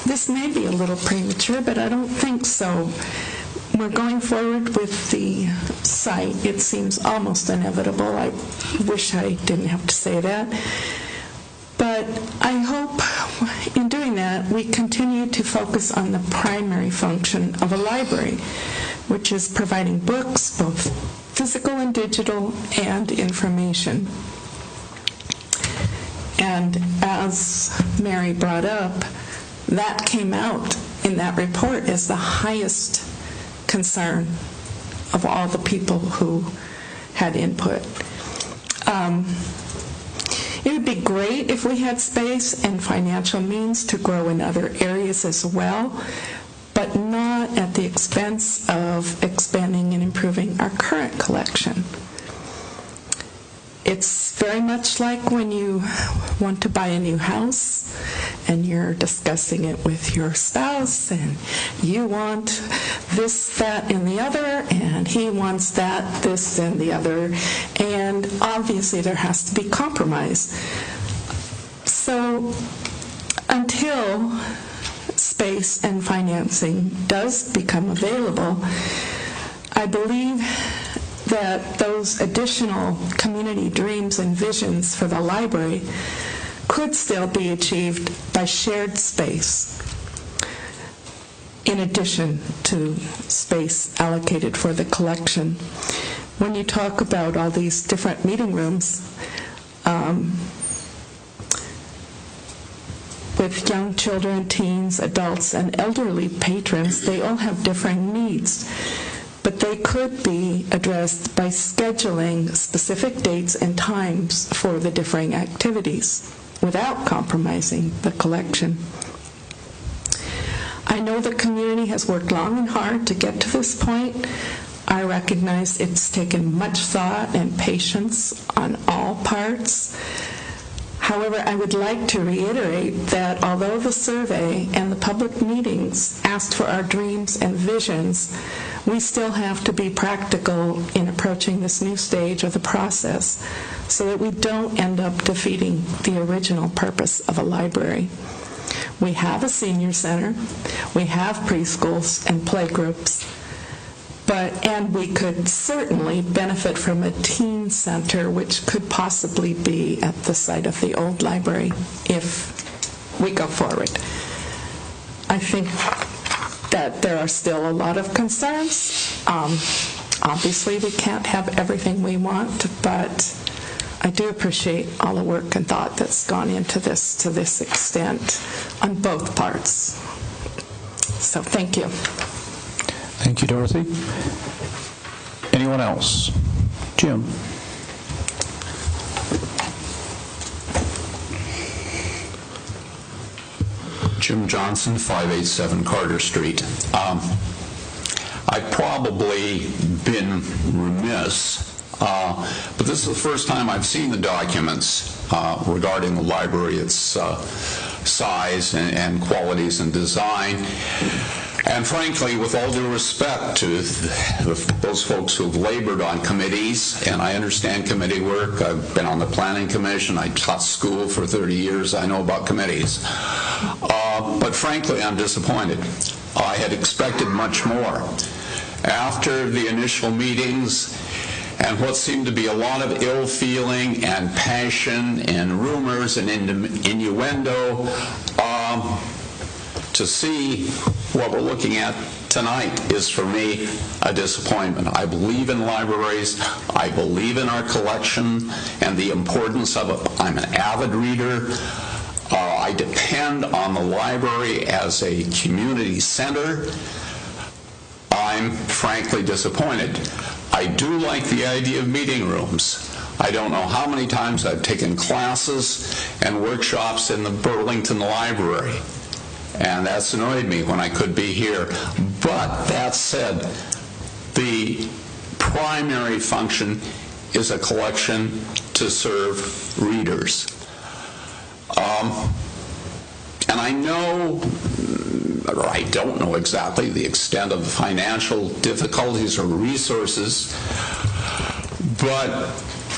This may be a little premature, but I don't think so. We're going forward with the site. It seems almost inevitable. I wish I didn't have to say that. But I hope in doing that, that we continue to focus on the primary function of a library, which is providing books, both physical and digital, and information. And as Mary brought up, that came out in that report as the highest concern of all the people who had input. It would be great if we had space and financial means to grow in other areas as well, but not at the expense of expanding and improving our current collection. It's very much like when you want to buy a new house and you're discussing it with your spouse, and you want this, that, and the other, and he wants that, this, and the other, and obviously there has to be compromise. So until space and financing does become available, I believe that those additional community dreams and visions for the library could still be achieved by shared space, in addition to space allocated for the collection. When you talk about all these different meeting rooms, with young children, teens, adults, and elderly patrons, they all have differing needs. But they could be addressed by scheduling specific dates and times for the differing activities without compromising the collection. I know the community has worked long and hard to get to this point. I recognize it's taken much thought and patience on all parts. However, I would like to reiterate that although the survey and the public meetings asked for our dreams and visions, we still have to be practical in approaching this new stage of the process so that we don't end up defeating the original purpose of a library. We have a senior center, we have preschools and playgroups, and we could certainly benefit from a teen center, which could possibly be at the site of the old library if we go forward. I think that there are still a lot of concerns. Obviously, we can't have everything we want, but I do appreciate all the work and thought that's gone into this to this extent on both parts. So thank you. Thank you, Dorothy. Anyone else? Jim. Jim Johnson, 587 Carter Street. I've probably been remiss, but this is the first time I've seen the documents regarding the library, its size and qualities and design. And frankly, with all due respect to those folks who've labored on committees, and I understand committee work, I've been on the planning commission, I taught school for 30 years, I know about committees. But frankly, I'm disappointed. I had expected much more. After the initial meetings and what seemed to be a lot of ill feeling and passion and rumors and innuendo, to see what we're looking at tonight is, for me, a disappointment. I believe in libraries. I believe in our collection and the importance of it. I'm an avid reader. I depend on the library as a community center. I'm frankly disappointed. I do like the idea of meeting rooms. I don't know how many times I've taken classes and workshops in the Burlington Library, and that's annoyed me when I could be here. But that said, the primary function is a collection to serve readers. And I know, or I don't know exactly the extent of financial difficulties or resources, but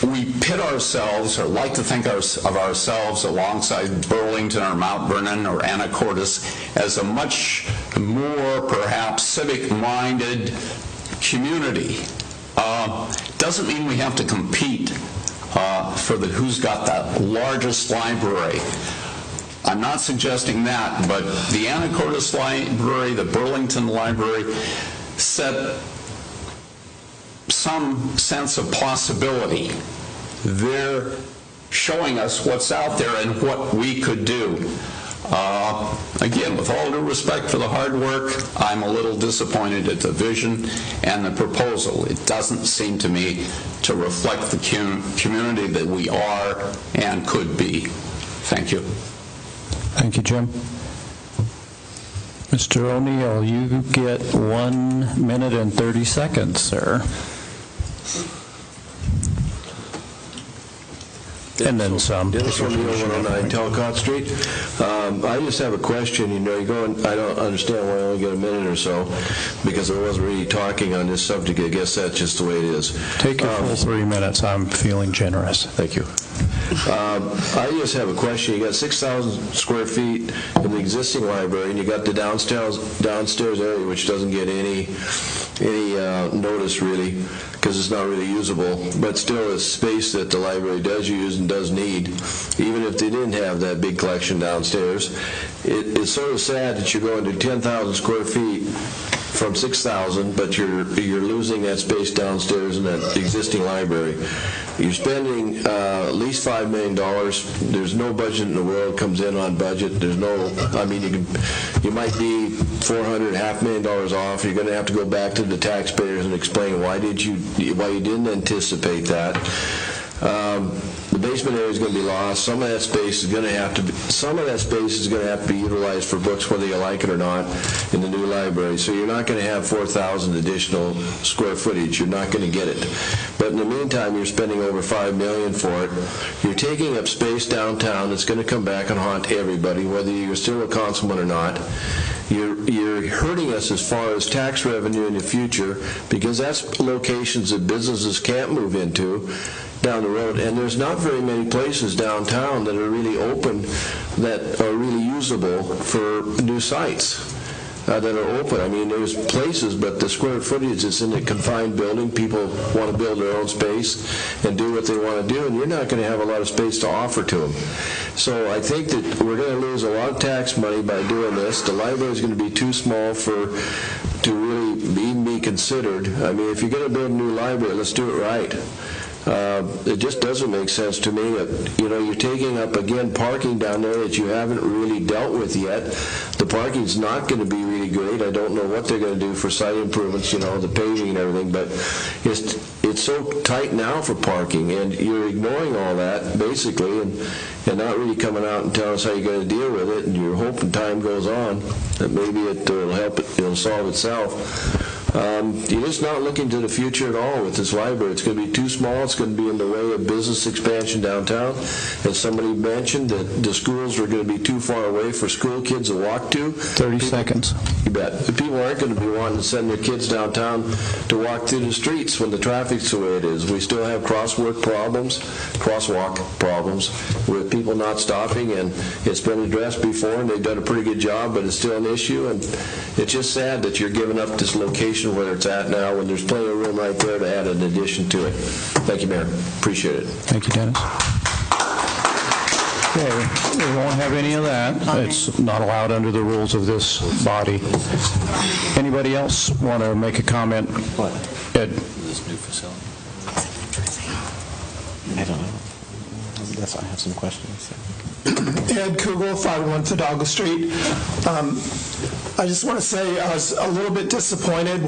we pit ourselves, or like to think of ourselves alongside Burlington or Mount Vernon or Anacortes as a much more perhaps civic-minded community. Doesn't mean we have to compete for who's got the largest library. I'm not suggesting that, but the Anacortes Library, the Burlington Library, set some sense of possibility. They're showing us what's out there and what we could do. Again, with all due respect for the hard work, I'm a little disappointed at the vision and the proposal. It doesn't seem to me to reflect the community that we are and could be. Thank you. Thank you, Jim. Mr. O'Neill, you get 1 minute and 30 seconds, sir. And then some. Dennis O'Neill, 109 Talcott Street. I just have a question. You know, I don't understand why I only get a minute or so, because I wasn't really talking on this subject. I guess that's just the way it is. Take your full 3 minutes. I'm feeling generous. Thank you. I just have a question. You got 6,000 square feet in the existing library, and you got the downstairs area, which doesn't get any notice really, because it's not really usable, but still it's space that the library does use and does need, even if they didn't have that big collection downstairs. It's sort of sad that you're going to 10,000 square feet from 6,000, but you're losing that space downstairs in that existing library. You're spending at least $5 million. There's no budget in the world comes in on budget. There's no, I mean, you might be $500,000 off. You're going to have to go back to the taxpayers and explain why you didn't anticipate that. The basement area is going to be lost. Some of that space is going to have to be utilized for books, whether you like it or not, in the new library. So you're not going to have 4,000 additional square footage. You're not going to get it. But in the meantime, you're spending over $5 million for it. You're taking up space downtown that's going to come back and haunt everybody, whether you're still a councilman or not. You're hurting us as far as tax revenue in the future, because that's locations that businesses can't move into down the road, and there's not very many places downtown that are really open, that are really usable for new sites that are open. I mean, there's places, but the square footage is in a confined building. People want to build their own space and do what they want to do, and you're not going to have a lot of space to offer to them. So I think that we're going to lose a lot of tax money by doing this. The library is going to be too small to really even be considered. I mean, if you're going to build a new library, let's do it right. It just doesn't make sense to me. You know, you're taking up, again, parking down there that you haven't really dealt with yet. The parking's not going to be really great. I don't know what they're going to do for site improvements, you know, the paving and everything, but it's so tight now for parking, and you're ignoring all that, basically, and not really coming out and telling us how you're going to deal with it, and you're hoping time goes on, that maybe it'll solve itself. You're just not looking to the future at all with this library. It's going to be too small. It's going to be in the way of business expansion downtown. As somebody mentioned, that the schools are going to be too far away for school kids to walk to. 30 seconds. You bet. The people aren't going to be wanting to send their kids downtown to walk through the streets when the traffic's the way it is. We still have crosswalk problems with people not stopping, and it's been addressed before, and they've done a pretty good job, but it's still an issue, and it's just sad that you're giving up this location where it's at now, when there's plenty of room right there to add an addition to it. Thank you, Mayor. Appreciate it. Thank you, Dennis. Okay, we won't have any of that. It's not allowed under the rules of this body. Anybody else want to make a comment? What? Ed. This new facility. I don't know. I guess I have some questions. Ed Kugel, 501 Fidalgo Street. I just want to say I was a little bit disappointed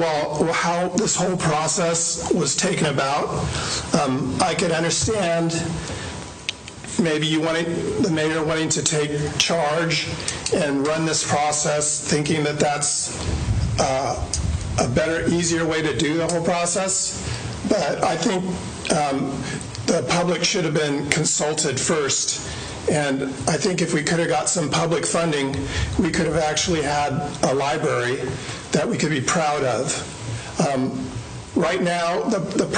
how this whole process was taken about. I could understand maybe the mayor wanting to take charge and run this process, thinking that that's a better, easier way to do the whole process. But I think the public should have been consulted first. And I think if we could have got some public funding, we could have actually had a library that we could be proud of. Right now, the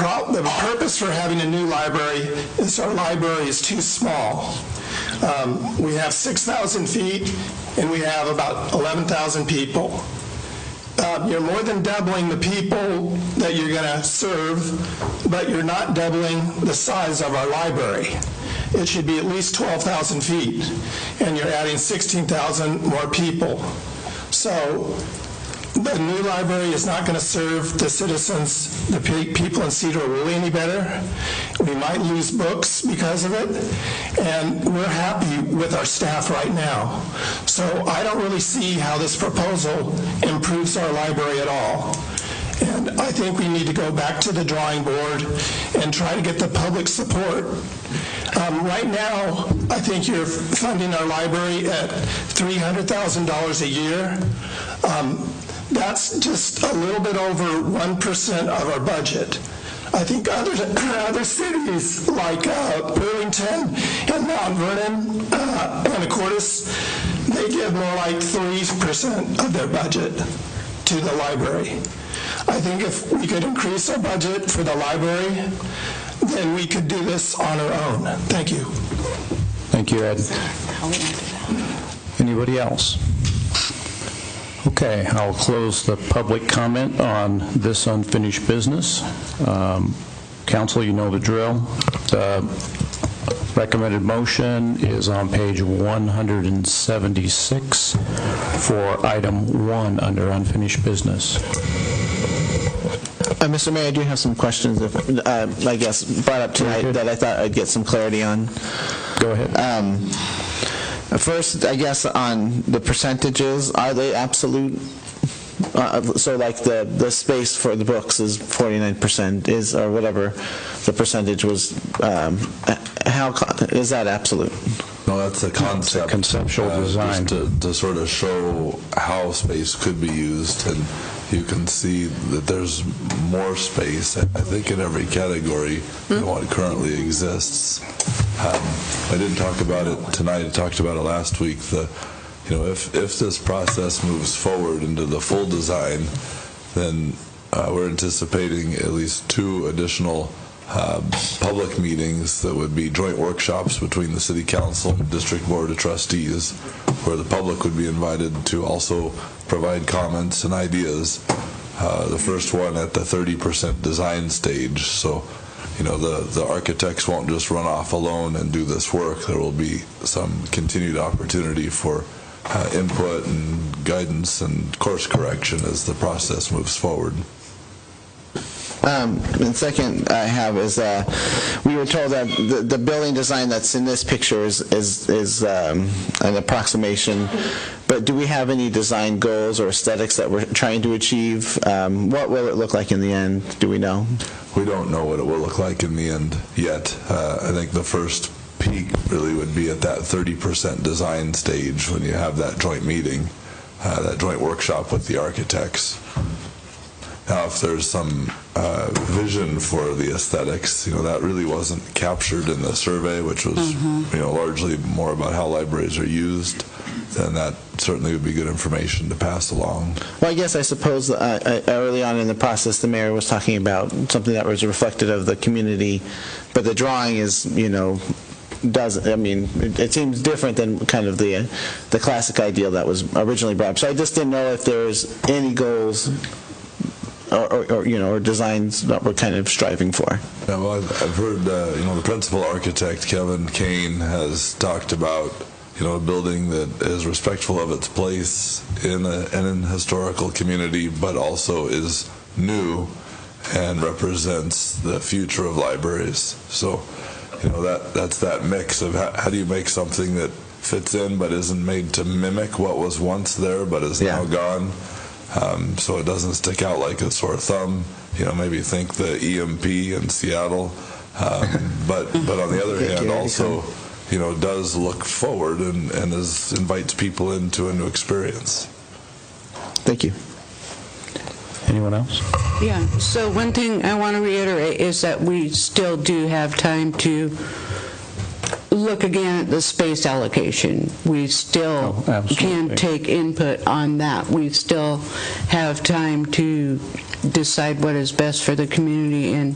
purpose for having a new library is our library is too small. We have 6,000 feet, and we have about 11,000 people. You're more than doubling the people that you're going to serve, but you're not doubling the size of our library. it should be at least 12,000 feet, and you're adding 16,000 more people. So the new library is not going to serve the citizens, the people in Sedro-Woolley any better. We might lose books because of it, and we're happy with our staff right now. So I don't really see how this proposal improves our library at all. And I think we need to go back to the drawing board and try to get the public support. Right now, I think you're funding our library at $300,000 a year. That's just a little bit over 1% of our budget. I think other cities like Burlington and Mount Vernon and Anacortes, they give more like 3% of their budget to the library. I think if we could increase our budget for the library, then we could do this on our own. Thank you. Thank you, Ed. Anybody else? Okay, I'll close the public comment on this unfinished business. Council, you know the drill. The recommended motion is on page 176 for item 1 under unfinished business. Mr. Mayor, I do have some questions, I guess, brought up tonight that I thought I'd get some clarity on. Go ahead. First, I guess, on the percentages, are they absolute? So like the space for the books is 49%, or whatever the percentage was, how is that absolute? No, that's a concept. Conceptual design. Just to sort of show how space could be used, and you can see that there's more space, I think, in every category than what currently exists. I didn't talk about it tonight. I talked about it last week. If this process moves forward into the full design, then we're anticipating at least 2 additional public meetings that would be joint workshops between the City Council and District Board of Trustees, where the public would be invited to also provide comments and ideas. The first one at the 30% design stage. So, the architects won't just run off alone and do this work. There will be some continued opportunity for input and guidance and course correction as the process moves forward. And second I have is we were told that the building design that's in this picture is an approximation, but do we have any design goals or aesthetics that we're trying to achieve? What will it look like in the end? Do we know? We don't know what it will look like in the end yet. I think the first peak really would be at that 30% design stage when you have that joint meeting, that joint workshop with the architects. Now, if there's some vision for the aesthetics, that really wasn't captured in the survey, which was, largely more about how libraries are used, then that certainly would be good information to pass along. Well, I suppose early on in the process, the mayor was talking about something that was reflective of the community, but the drawing is, it seems different than kind of the classic ideal that was originally brought up. So I just didn't know if there's any goals or designs that we're kind of striving for. Yeah, well, I've heard, the principal architect, Kevin Kane, has talked about, a building that is respectful of its place in an historical community, but also is new and represents the future of libraries. So, that's that mix of how do you make something that fits in but isn't made to mimic what was once there but is now gone. So it doesn't stick out like a sore thumb. Maybe think the EMP in Seattle, but on the other hand, also, does look forward and invites people into a new experience. Thank you. Anyone else? Yeah. So one thing I want to reiterate is that we still do have time to look again at the space allocation. We still can take input on that. We still have time to decide what is best for the community and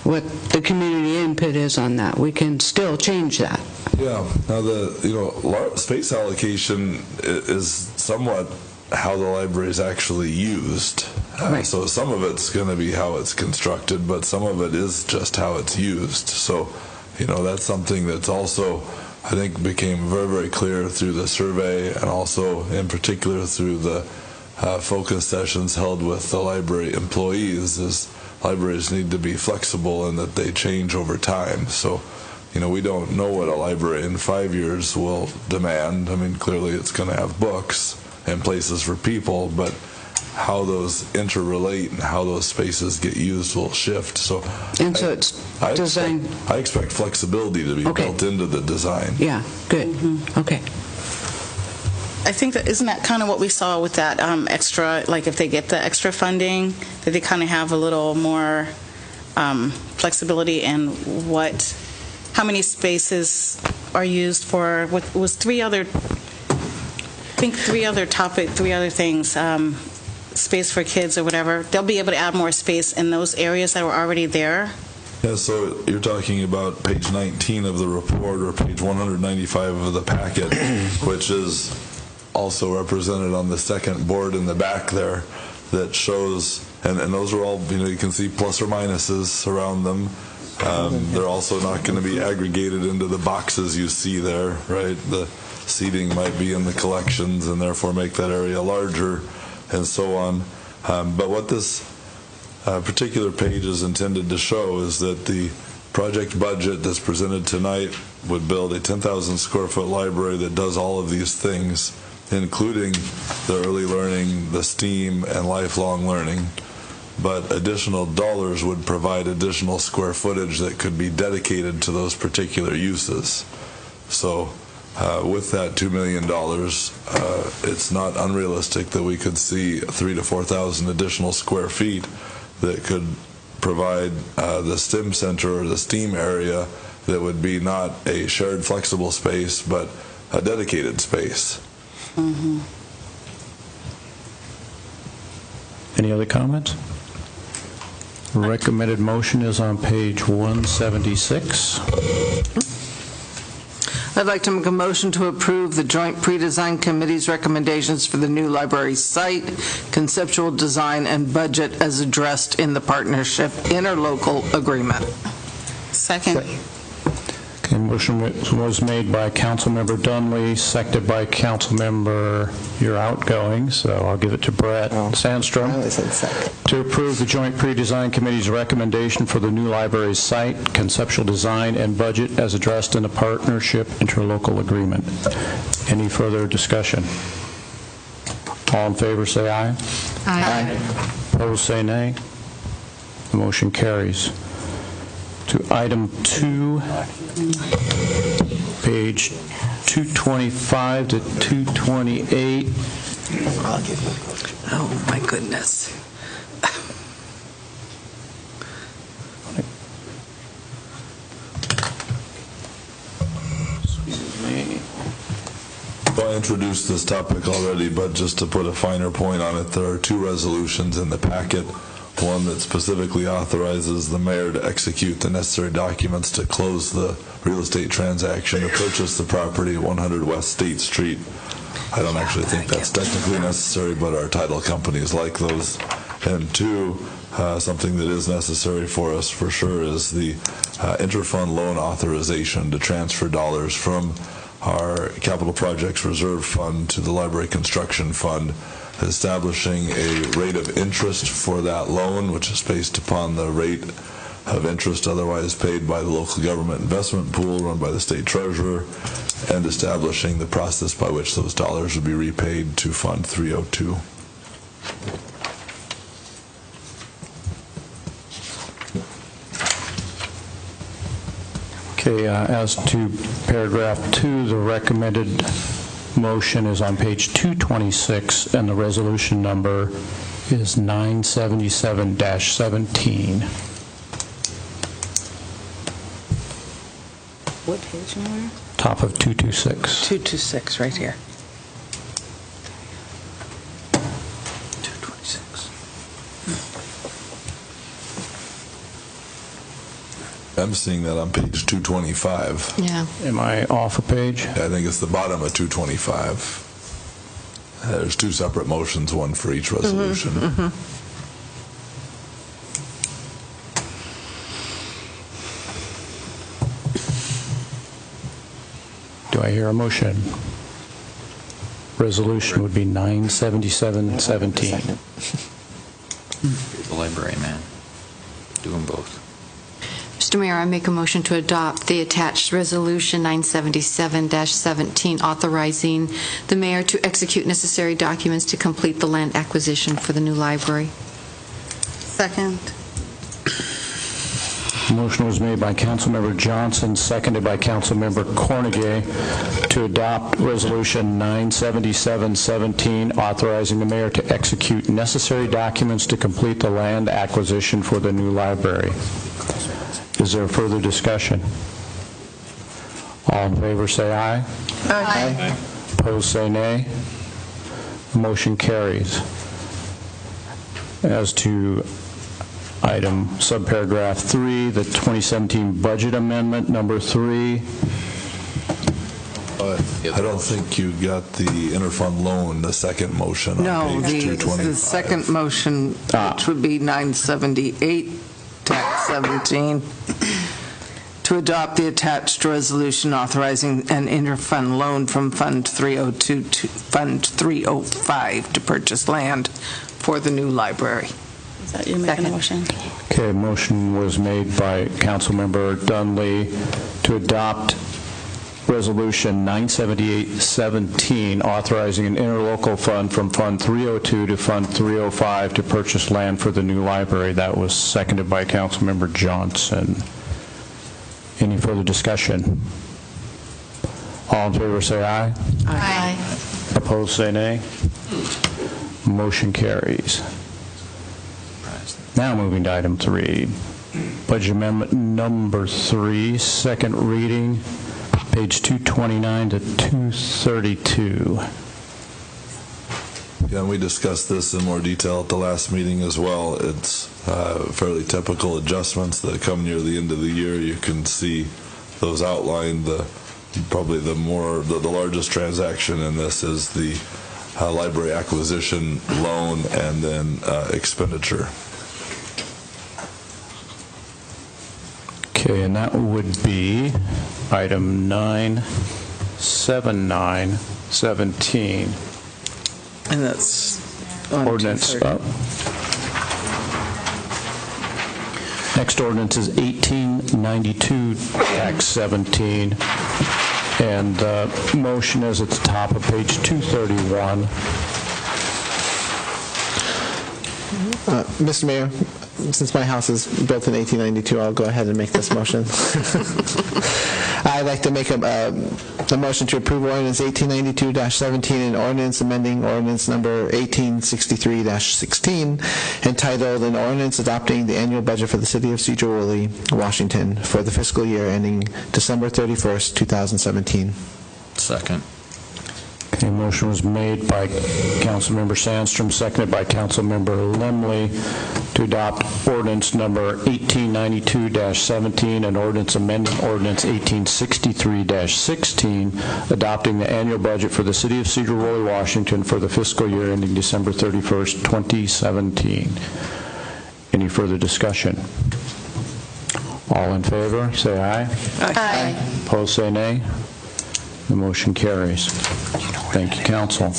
what the community input is on that. We can still change that. Yeah. Now the space allocation is somewhat how the library is actually used. So some of it's going to be how it's constructed, but some of it is just how it's used. So that's something that's also, I think, became very, very clear through the survey, and also in particular through the focus sessions held with the library employees, is libraries need to be flexible and that they change over time. So, we don't know what a library in 5 years will demand. I mean, clearly it's going to have books and places for people, but how those interrelate and how those spaces get used will shift. So, it's design. I expect flexibility to be built into the design. Yeah, good. Okay. I think isn't that kind of what we saw with that extra, like if they get the extra funding, that they kind of have a little more flexibility in how many spaces are used for, what was three other things, space for kids or whatever. They'll be able to add more space in those areas that were already there. Yeah, so you're talking about page 19 of the report, or page 195 of the packet, which is also represented on the second board in the back there, that shows, and those are all, you can see plus or minuses around them. They're also not going to be aggregated into the boxes you see there, right? The seating might be in the collections and therefore make that area larger, and so on. But what this particular page is intended to show is that the project budget that's presented tonight would build a 10,000 square foot library that does all of these things, including the early learning, the STEAM, and lifelong learning. But additional dollars would provide additional square footage that could be dedicated to those particular uses. So with that $2 million, it's not unrealistic that we could see 3,000 to 4,000 additional square feet that could provide the STEM center or the STEAM area that would be not a shared flexible space, but a dedicated space. Mm-hmm. Any other comments? Recommended motion is on page 176. I'd like to make a motion to approve the Joint Pre-Design Committee's recommendations for the new library site, conceptual design, and budget as addressed in the partnership interlocal agreement. Second. Okay, motion was made by Councilmember Dunley, seconded by Councilmember, you're outgoing, so I'll give it to Brett Sandstrom, to approve the Joint Pre-Design Committee's recommendation for the new library site, conceptual design, and budget as addressed in the partnership interlocal agreement. Any further discussion? All in favor, say aye. Aye. Opposed, say nay. The motion carries. To item 2, page 225 to 228. Oh, my goodness. Excuse me. Well, I introduced this topic already, but just to put a finer point on it, there are 2 resolutions in the packet. One that specifically authorizes the mayor to execute the necessary documents to close the real estate transaction to purchase the property at 100 West State Street. I don't actually think that's technically necessary, but our title companies like those. And 2, something that is necessary for us for sure is the interfund loan authorization to transfer dollars from our Capital Projects Reserve Fund to the Library Construction Fund, establishing a rate of interest for that loan, which is based upon the rate of interest otherwise paid by the local government investment pool run by the state treasurer, and establishing the process by which those dollars would be repaid to Fund 302. Okay, as to paragraph 2, the recommended motion is on page 226, and the resolution number is 977-17. What page number? Top of 226. 226, right here. 226. I'm seeing that on page 225. Yeah. Am I off a page? I think it's the bottom of 225. There's 2 separate motions, one for each resolution. Mm-hmm. Do I hear a motion? Resolution would be 97717. The library, man. Do them both. Mr. Mayor, I make a motion to adopt the attached Resolution 977-17, authorizing the mayor to execute necessary documents to complete the land acquisition for the new library. Second. Motion was made by Councilmember Johnson, seconded by Councilmember Cornegay, to adopt Resolution 97717, authorizing the mayor to execute necessary documents to complete the land acquisition for the new library. Is there further discussion? All in favor say aye. Aye. Opposed say nay. Motion carries. As to item subparagraph 3, the 2017 budget amendment number 3. I don't think you got the interfund loan, the second motion on page 225. The second motion, which would be 978, tax 17, to adopt the attached resolution authorizing an interfund loan from Fund 302 to Fund 305 to purchase land for the new library. Is that you making a motion? Okay, motion was made by Councilmember Dunley to adopt Resolution 97817, authorizing an interlocal fund from Fund 302 to Fund 305 to purchase land for the new library. That was seconded by Councilmember Johnson. Any further discussion? All in favor say aye. Aye. Opposed say nay. Motion carries. Now moving to item 3. Budget amendment number 3, second reading, page 229 to 232. Yeah, and we discussed this in more detail at the last meeting as well. It's fairly typical adjustments that come near the end of the year. You can see those outlined. Probably the largest transaction in this is the library acquisition loan and then expenditure. Okay, and that would be item 97917. And that's on ordinance. Next ordinance is 1892, tax 17, and motion is at the top of page 231. Mr. Mayor, since my house is built in 1892, I'll go ahead and make this motion. I'd like to make a motion to approve ordinance 1892-17 and ordinance amending ordinance number 1863-16, entitled an ordinance adopting the annual budget for the city of Sedro-Woolley, Washington, for the fiscal year ending December 31st, 2017. Second. Okay, motion was made by Councilmember Sandstrom, seconded by Councilmember Lemley, to adopt ordinance number 1892-17 and ordinance amending ordinance 1863-16, adopting the annual budget for the city of Sedro-Woolley, Washington for the fiscal year ending December 31st, 2017. Any further discussion? All in favor, say aye. Aye. Opposed, say nay. The motion carries. Thank you, Council.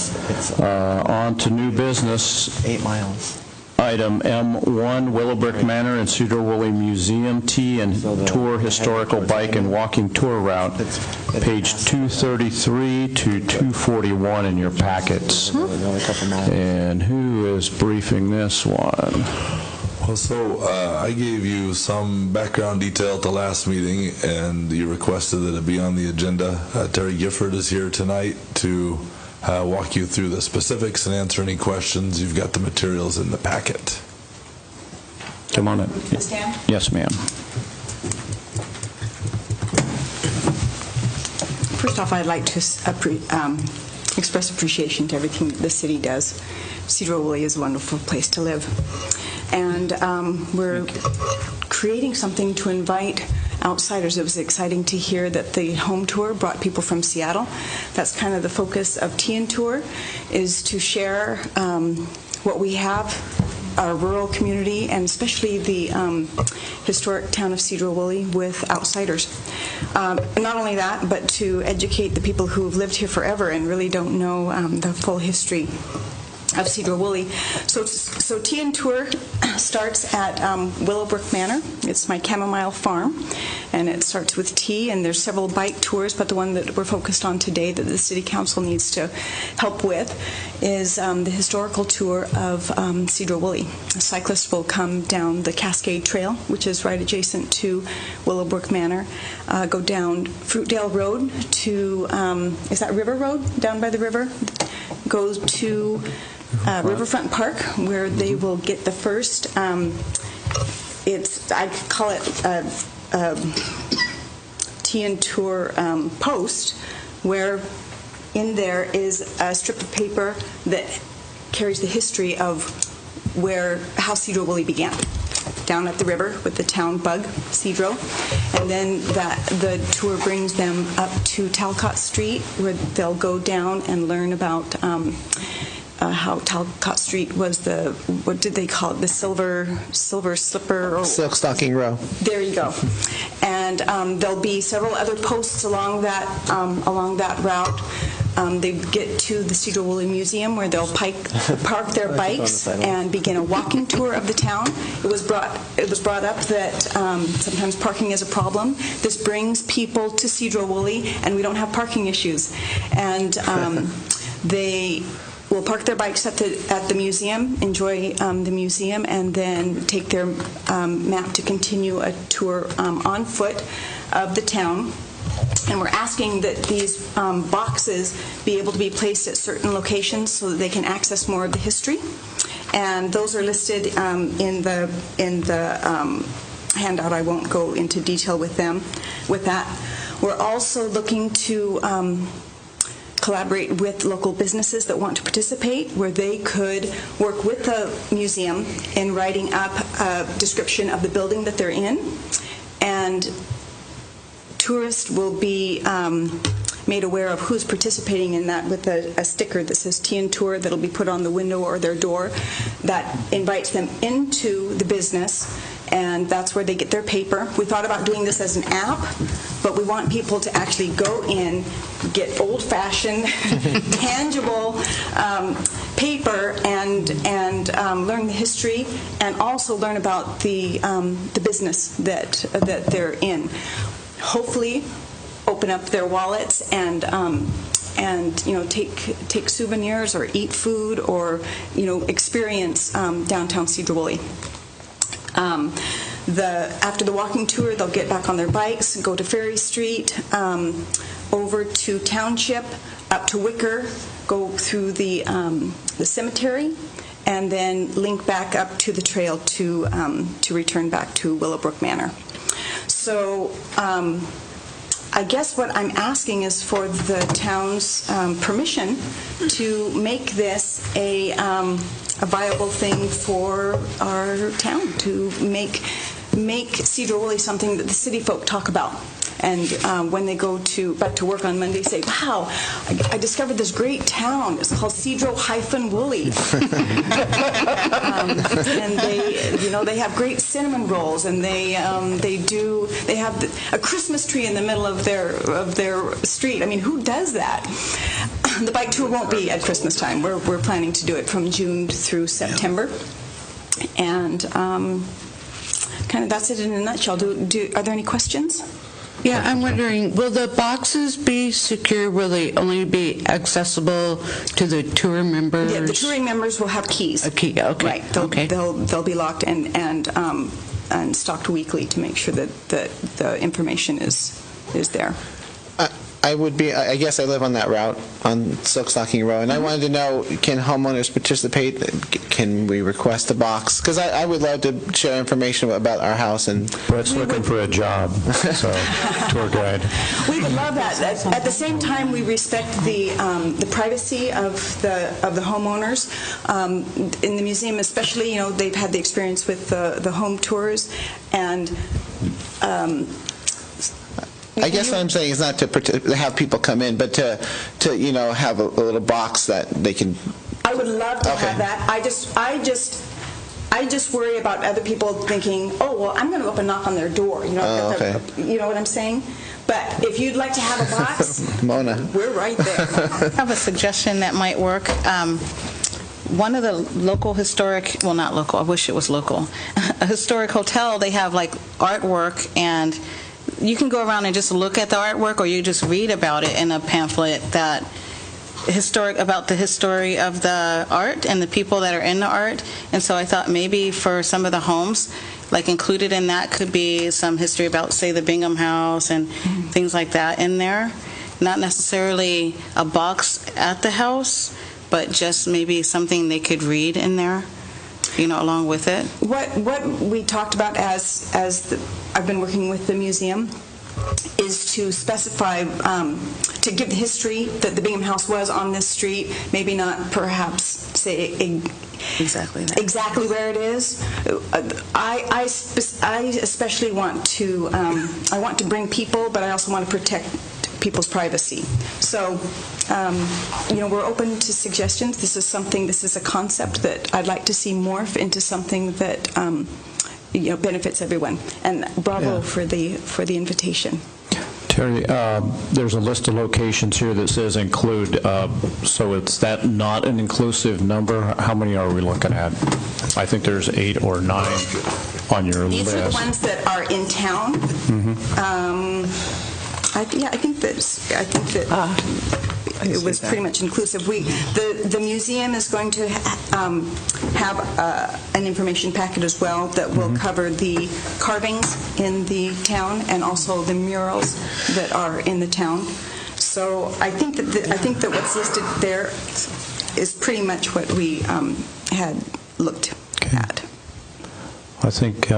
On to new business. 8 miles. Item M1, Willowbrook Manor and Sedro-Woolley Museum Tea and Tour Historical Bike and Walking Tour Route, page 233 to 241 in your packets. And who is briefing this one? Well, so I gave you some background detail at the last meeting, and you requested that it be on the agenda. Terry Gifford is here tonight to walk you through the specifics and answer any questions. You've got the materials in the packet. Come on in. Yes, ma'am. First off, I'd like to express appreciation to everything that the city does. Sedro-Woolley is a wonderful place to live. And we're creating something to invite outsiders. It was exciting to hear that the home tour brought people from Seattle. That's kind of the focus of Tea and Tour, is to share what we have our rural community, and especially the historic town of Sedro-Woolley with outsiders. Not only that, but to educate the people who've lived here forever and really don't know the full history of Sedro-Woolley. So Tea and Tour starts at Willowbrook Manor. It's my chamomile farm, and it starts with tea, and there's several bike tours, but the one that we're focused on today that the City Council needs to help with is the historical tour of Sedro-Woolley. A cyclist will come down the Cascade Trail, which is right adjacent to Willowbrook Manor, go down Fruitdale Road to, is that River Road, down by the river? Goes to Riverfront Park, where they will get the first, I call it Tea and Tour post, where in there is a strip of paper that carries the history of how Sedro-Woolley began, down at the river with the town bug, Sedro. And then the tour brings them up to Talcott Street, where they'll go down and learn about how Talcott Street was what did they call it, the silver slipper? Silk Stocking Row. There you go. And there'll be several other posts along that route. They get to the Sedro-Woolley Museum, where they'll park their bikes and begin a walking tour of the town. It was brought up that sometimes parking is a problem. This brings people to Sedro-Woolley, and we don't have parking issues. And they will park their bikes at the museum, enjoy the museum, and then take their map to continue a tour on foot of the town. And we're asking that these boxes be able to be placed at certain locations so that they can access more of the history. And those are listed in the handout. I won't go into detail with that. We're also looking to collaborate with local businesses that want to participate, where they could work with the museum in writing up a description of the building that they're in, and tourists will be made aware of who's participating in that with a sticker that says Tea and Tour that'll be put on the window or their door that invites them into the business, and that's where they get their paper. We thought about doing this as an app, but we want people to actually go in, get old-fashioned, tangible paper and learn the history, and also learn about the business that they're in. Hopefully open up their wallets and take souvenirs or eat food or experience downtown Sedro-Woolley. After the walking tour, they'll get back on their bikes, go to Ferry Street, over to Township, up to Wicker, go through the cemetery, and then link back up to the trail to return back to Willowbrook Manor. So I guess what I'm asking is for the town's permission to make this a viable thing for our town, to make Sedro-Woolley something that the city folk talk about. And when they go back to work on Monday, say, "Wow, I discovered this great town. It's called Sedro-Woolley." And they have great cinnamon rolls, and they have a Christmas tree in the middle of their street. I mean, who does that? The bike tour won't be at Christmas time. We're planning to do it from June through September, and kind of that's it in a nutshell. Are there any questions? Yeah, I'm wondering, will the boxes be secure? Will they only be accessible to the tour members? Yeah, the touring members will have keys. A key, okay. Right. They'll be locked and stocked weekly to make sure that the information is there. I guess I live on that route, on Silk Stocking Row, and I wanted to know, can homeowners participate? Can we request a box? Because I would love to share information about our house. And Brett's looking for a job, so tour guide. We would love that. At the same time, we respect the privacy of the homeowners. In the museum especially, they've had the experience with the home tours, and I guess what I'm saying is not to have people come in, but to have a little box that they can. I would love to have that. I just I just worry about other people thinking, oh, well, I'm going to go up and knock on their door. You know, you know what I'm saying? But if you'd like to have a box, Mona, we're right there. I have a suggestion that might work. One of the local historic, well, not local, I wish it was local, a historic hotel, they have like artwork, and you can go around and just look at the artwork, or you just read about it in a pamphlet that about the history of the art and the people that are in the art. And so I thought maybe for some of the homes, like included in that could be some history about, say, the Bingham House and things like that in there. Not necessarily a box at the house, but just maybe something they could read in there, you know, along with it. What we talked about I've been working with the museum is to specify, to give the history that the Bingham House was on this street, maybe not perhaps say exactly where it is. I especially want to, I want to bring people, but I also want to protect people's privacy. So, you know, we're open to suggestions. This is a concept that I'd like to see morph into something that, you know, benefits everyone. And bravo for the invitation. Terry, there's a list of locations here that says include, so is that not an inclusive number? How many are we looking at? I think there's 8 or 9 on your list. These are the ones that are in town. I think that it was pretty much inclusive. The museum is going to have an information packet as well that will cover the carvings in the town and also the murals that are in the town. So I think that what's listed there is pretty much what we had looked at. I think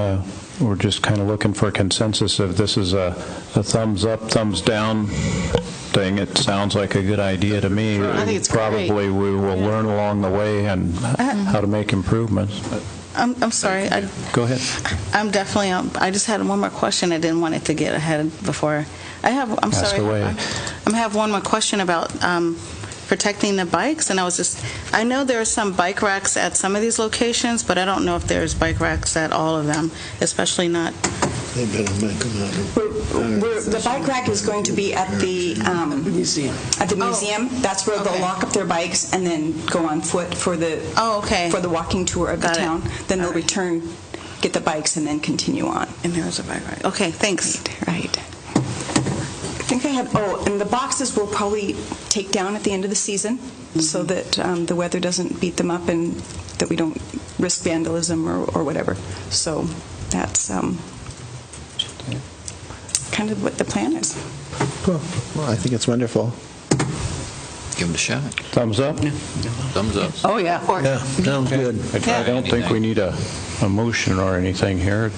we're just kind of looking for a consensus. If this is a thumbs up, thumbs down thing, it sounds like a good idea to me. I think it's probably great. We will learn along the way and how to make improvements. I'm sorry. Go ahead. I'm definitely. I just had one more question. I didn't want it to get ahead before. I'm Ask sorry. away. I have one more question about protecting the bikes, and I know there are some bike racks at some of these locations, but I don't know if there's bike racks at all of them, especially not. They better make them out of. The bike rack is going to be at the museum. At the museum, that's where they'll lock up their bikes and then go on foot for the for the walking tour of the town. Then they'll return, get the bikes, and then continue on. And there's a bike rack. Okay, thanks. Right. I think I have. Oh, and the boxes we'll probably take down at the end of the season, so that the weather doesn't beat them up and that we don't risk vandalism or whatever. So that's kind of what the plan is. Cool. Well, I think it's wonderful. Give them a shot. Thumbs up? Thumbs up. Oh, yeah. Yeah, sounds good. I don't think we need a motion or anything here.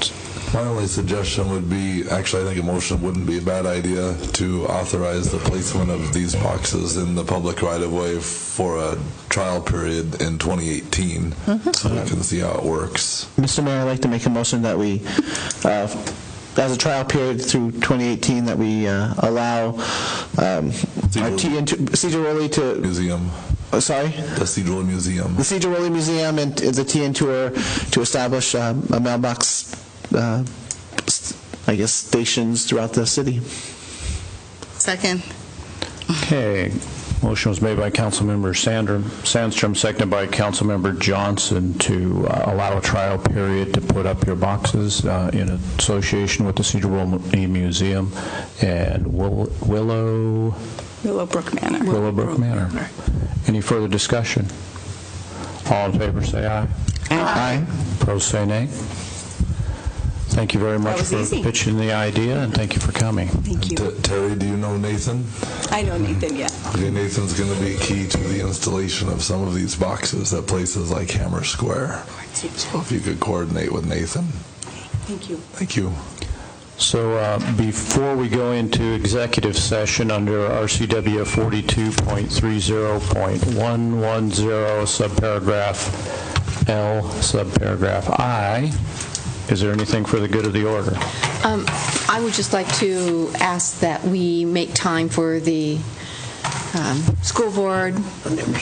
My only suggestion would be, actually, I think a motion wouldn't be a bad idea, to authorize the placement of these boxes in the public right-of-way for a trial period in 2018, so we can see how it works. Mr. Mayor, I'd like to make a motion that we, as a trial period through 2018, that we allow our Sedro-Woolley to... Museum. Sorry? The Sedro-Woolley Museum. The Sedro-Woolley Museum and the TN Tour to establish a mailbox, I guess, stations throughout the city. Second. Okay. Motion was made by Councilmember Sandstrom, seconded by Councilmember Johnson to allow a trial period to put up your boxes in association with the Sedro-Woolley Museum and Willowbrook Manor. Willowbrook Manor. Any further discussion? All in favor say aye. Aye. Opposed say nay. Thank you very much for pitching the idea, and thank you for coming. Thank you. Terry, do you know Nathan? I know Nathan, yeah. Okay, Nathan's going to be key to the installation of some of these boxes at places like Hammer Square. So if you could coordinate with Nathan. Thank you. Thank you. So before we go into executive session under RCW 42.30.110, subparagraph L, subparagraph I, is there anything for the good of the order? I would just like to ask that we make time for the school board,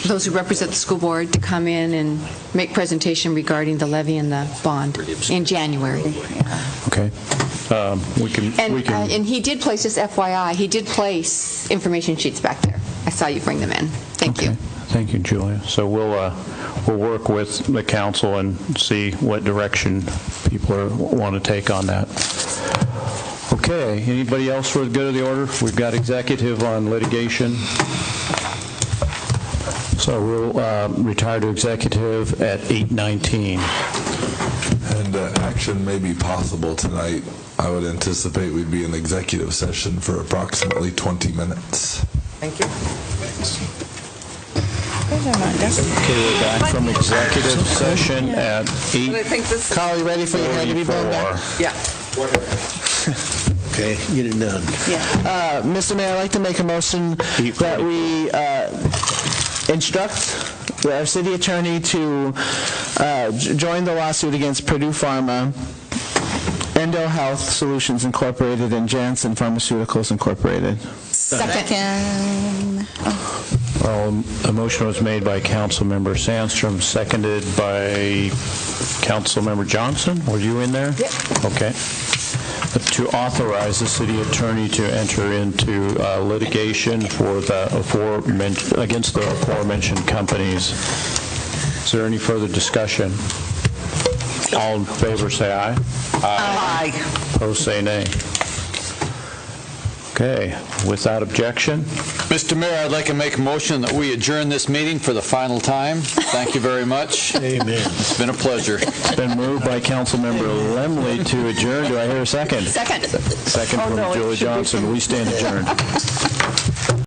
those who represent the school board, to come in and make presentation regarding the levy and the bond in January. Okay. And he did place, just FYI, he did place information sheets back there. I saw you bring them in. Thank you. Thank you, Julia. So we'll work with the council and see what direction people want to take on that. Okay. Anybody else for the good of the order? We've got executive on litigation. So we'll retire to executive at 8:19. And action may be possible tonight. I would anticipate we'd be in executive session for approximately 20 minutes. Thank you. Okay, we're back from executive session at 8:44. Carl, you ready for your hand to be blown back? Yeah. Okay, get it done. Mr. Mayor, I'd like to make a motion that we instruct our city attorney to join the lawsuit against Purdue Pharma, Endo Health Solutions Incorporated, and Janssen Pharmaceuticals Incorporated. Second. Well, a motion was made by Councilmember Sandstrom, seconded by Councilmember Johnson. Were you in there? Yep. Okay. To authorize the city attorney to enter into litigation against the aforementioned companies. Is there any further discussion? All in favor say aye. Aye. Opposed say nay. Okay, without objection. Mr. Mayor, I'd like to make a motion that we adjourn this meeting for the final time. Thank you very much. Amen. It's been a pleasure. It's been moved by Councilmember Lemley to adjourn. Do I hear a second? Second. Second from Julie Johnson. We stand adjourned.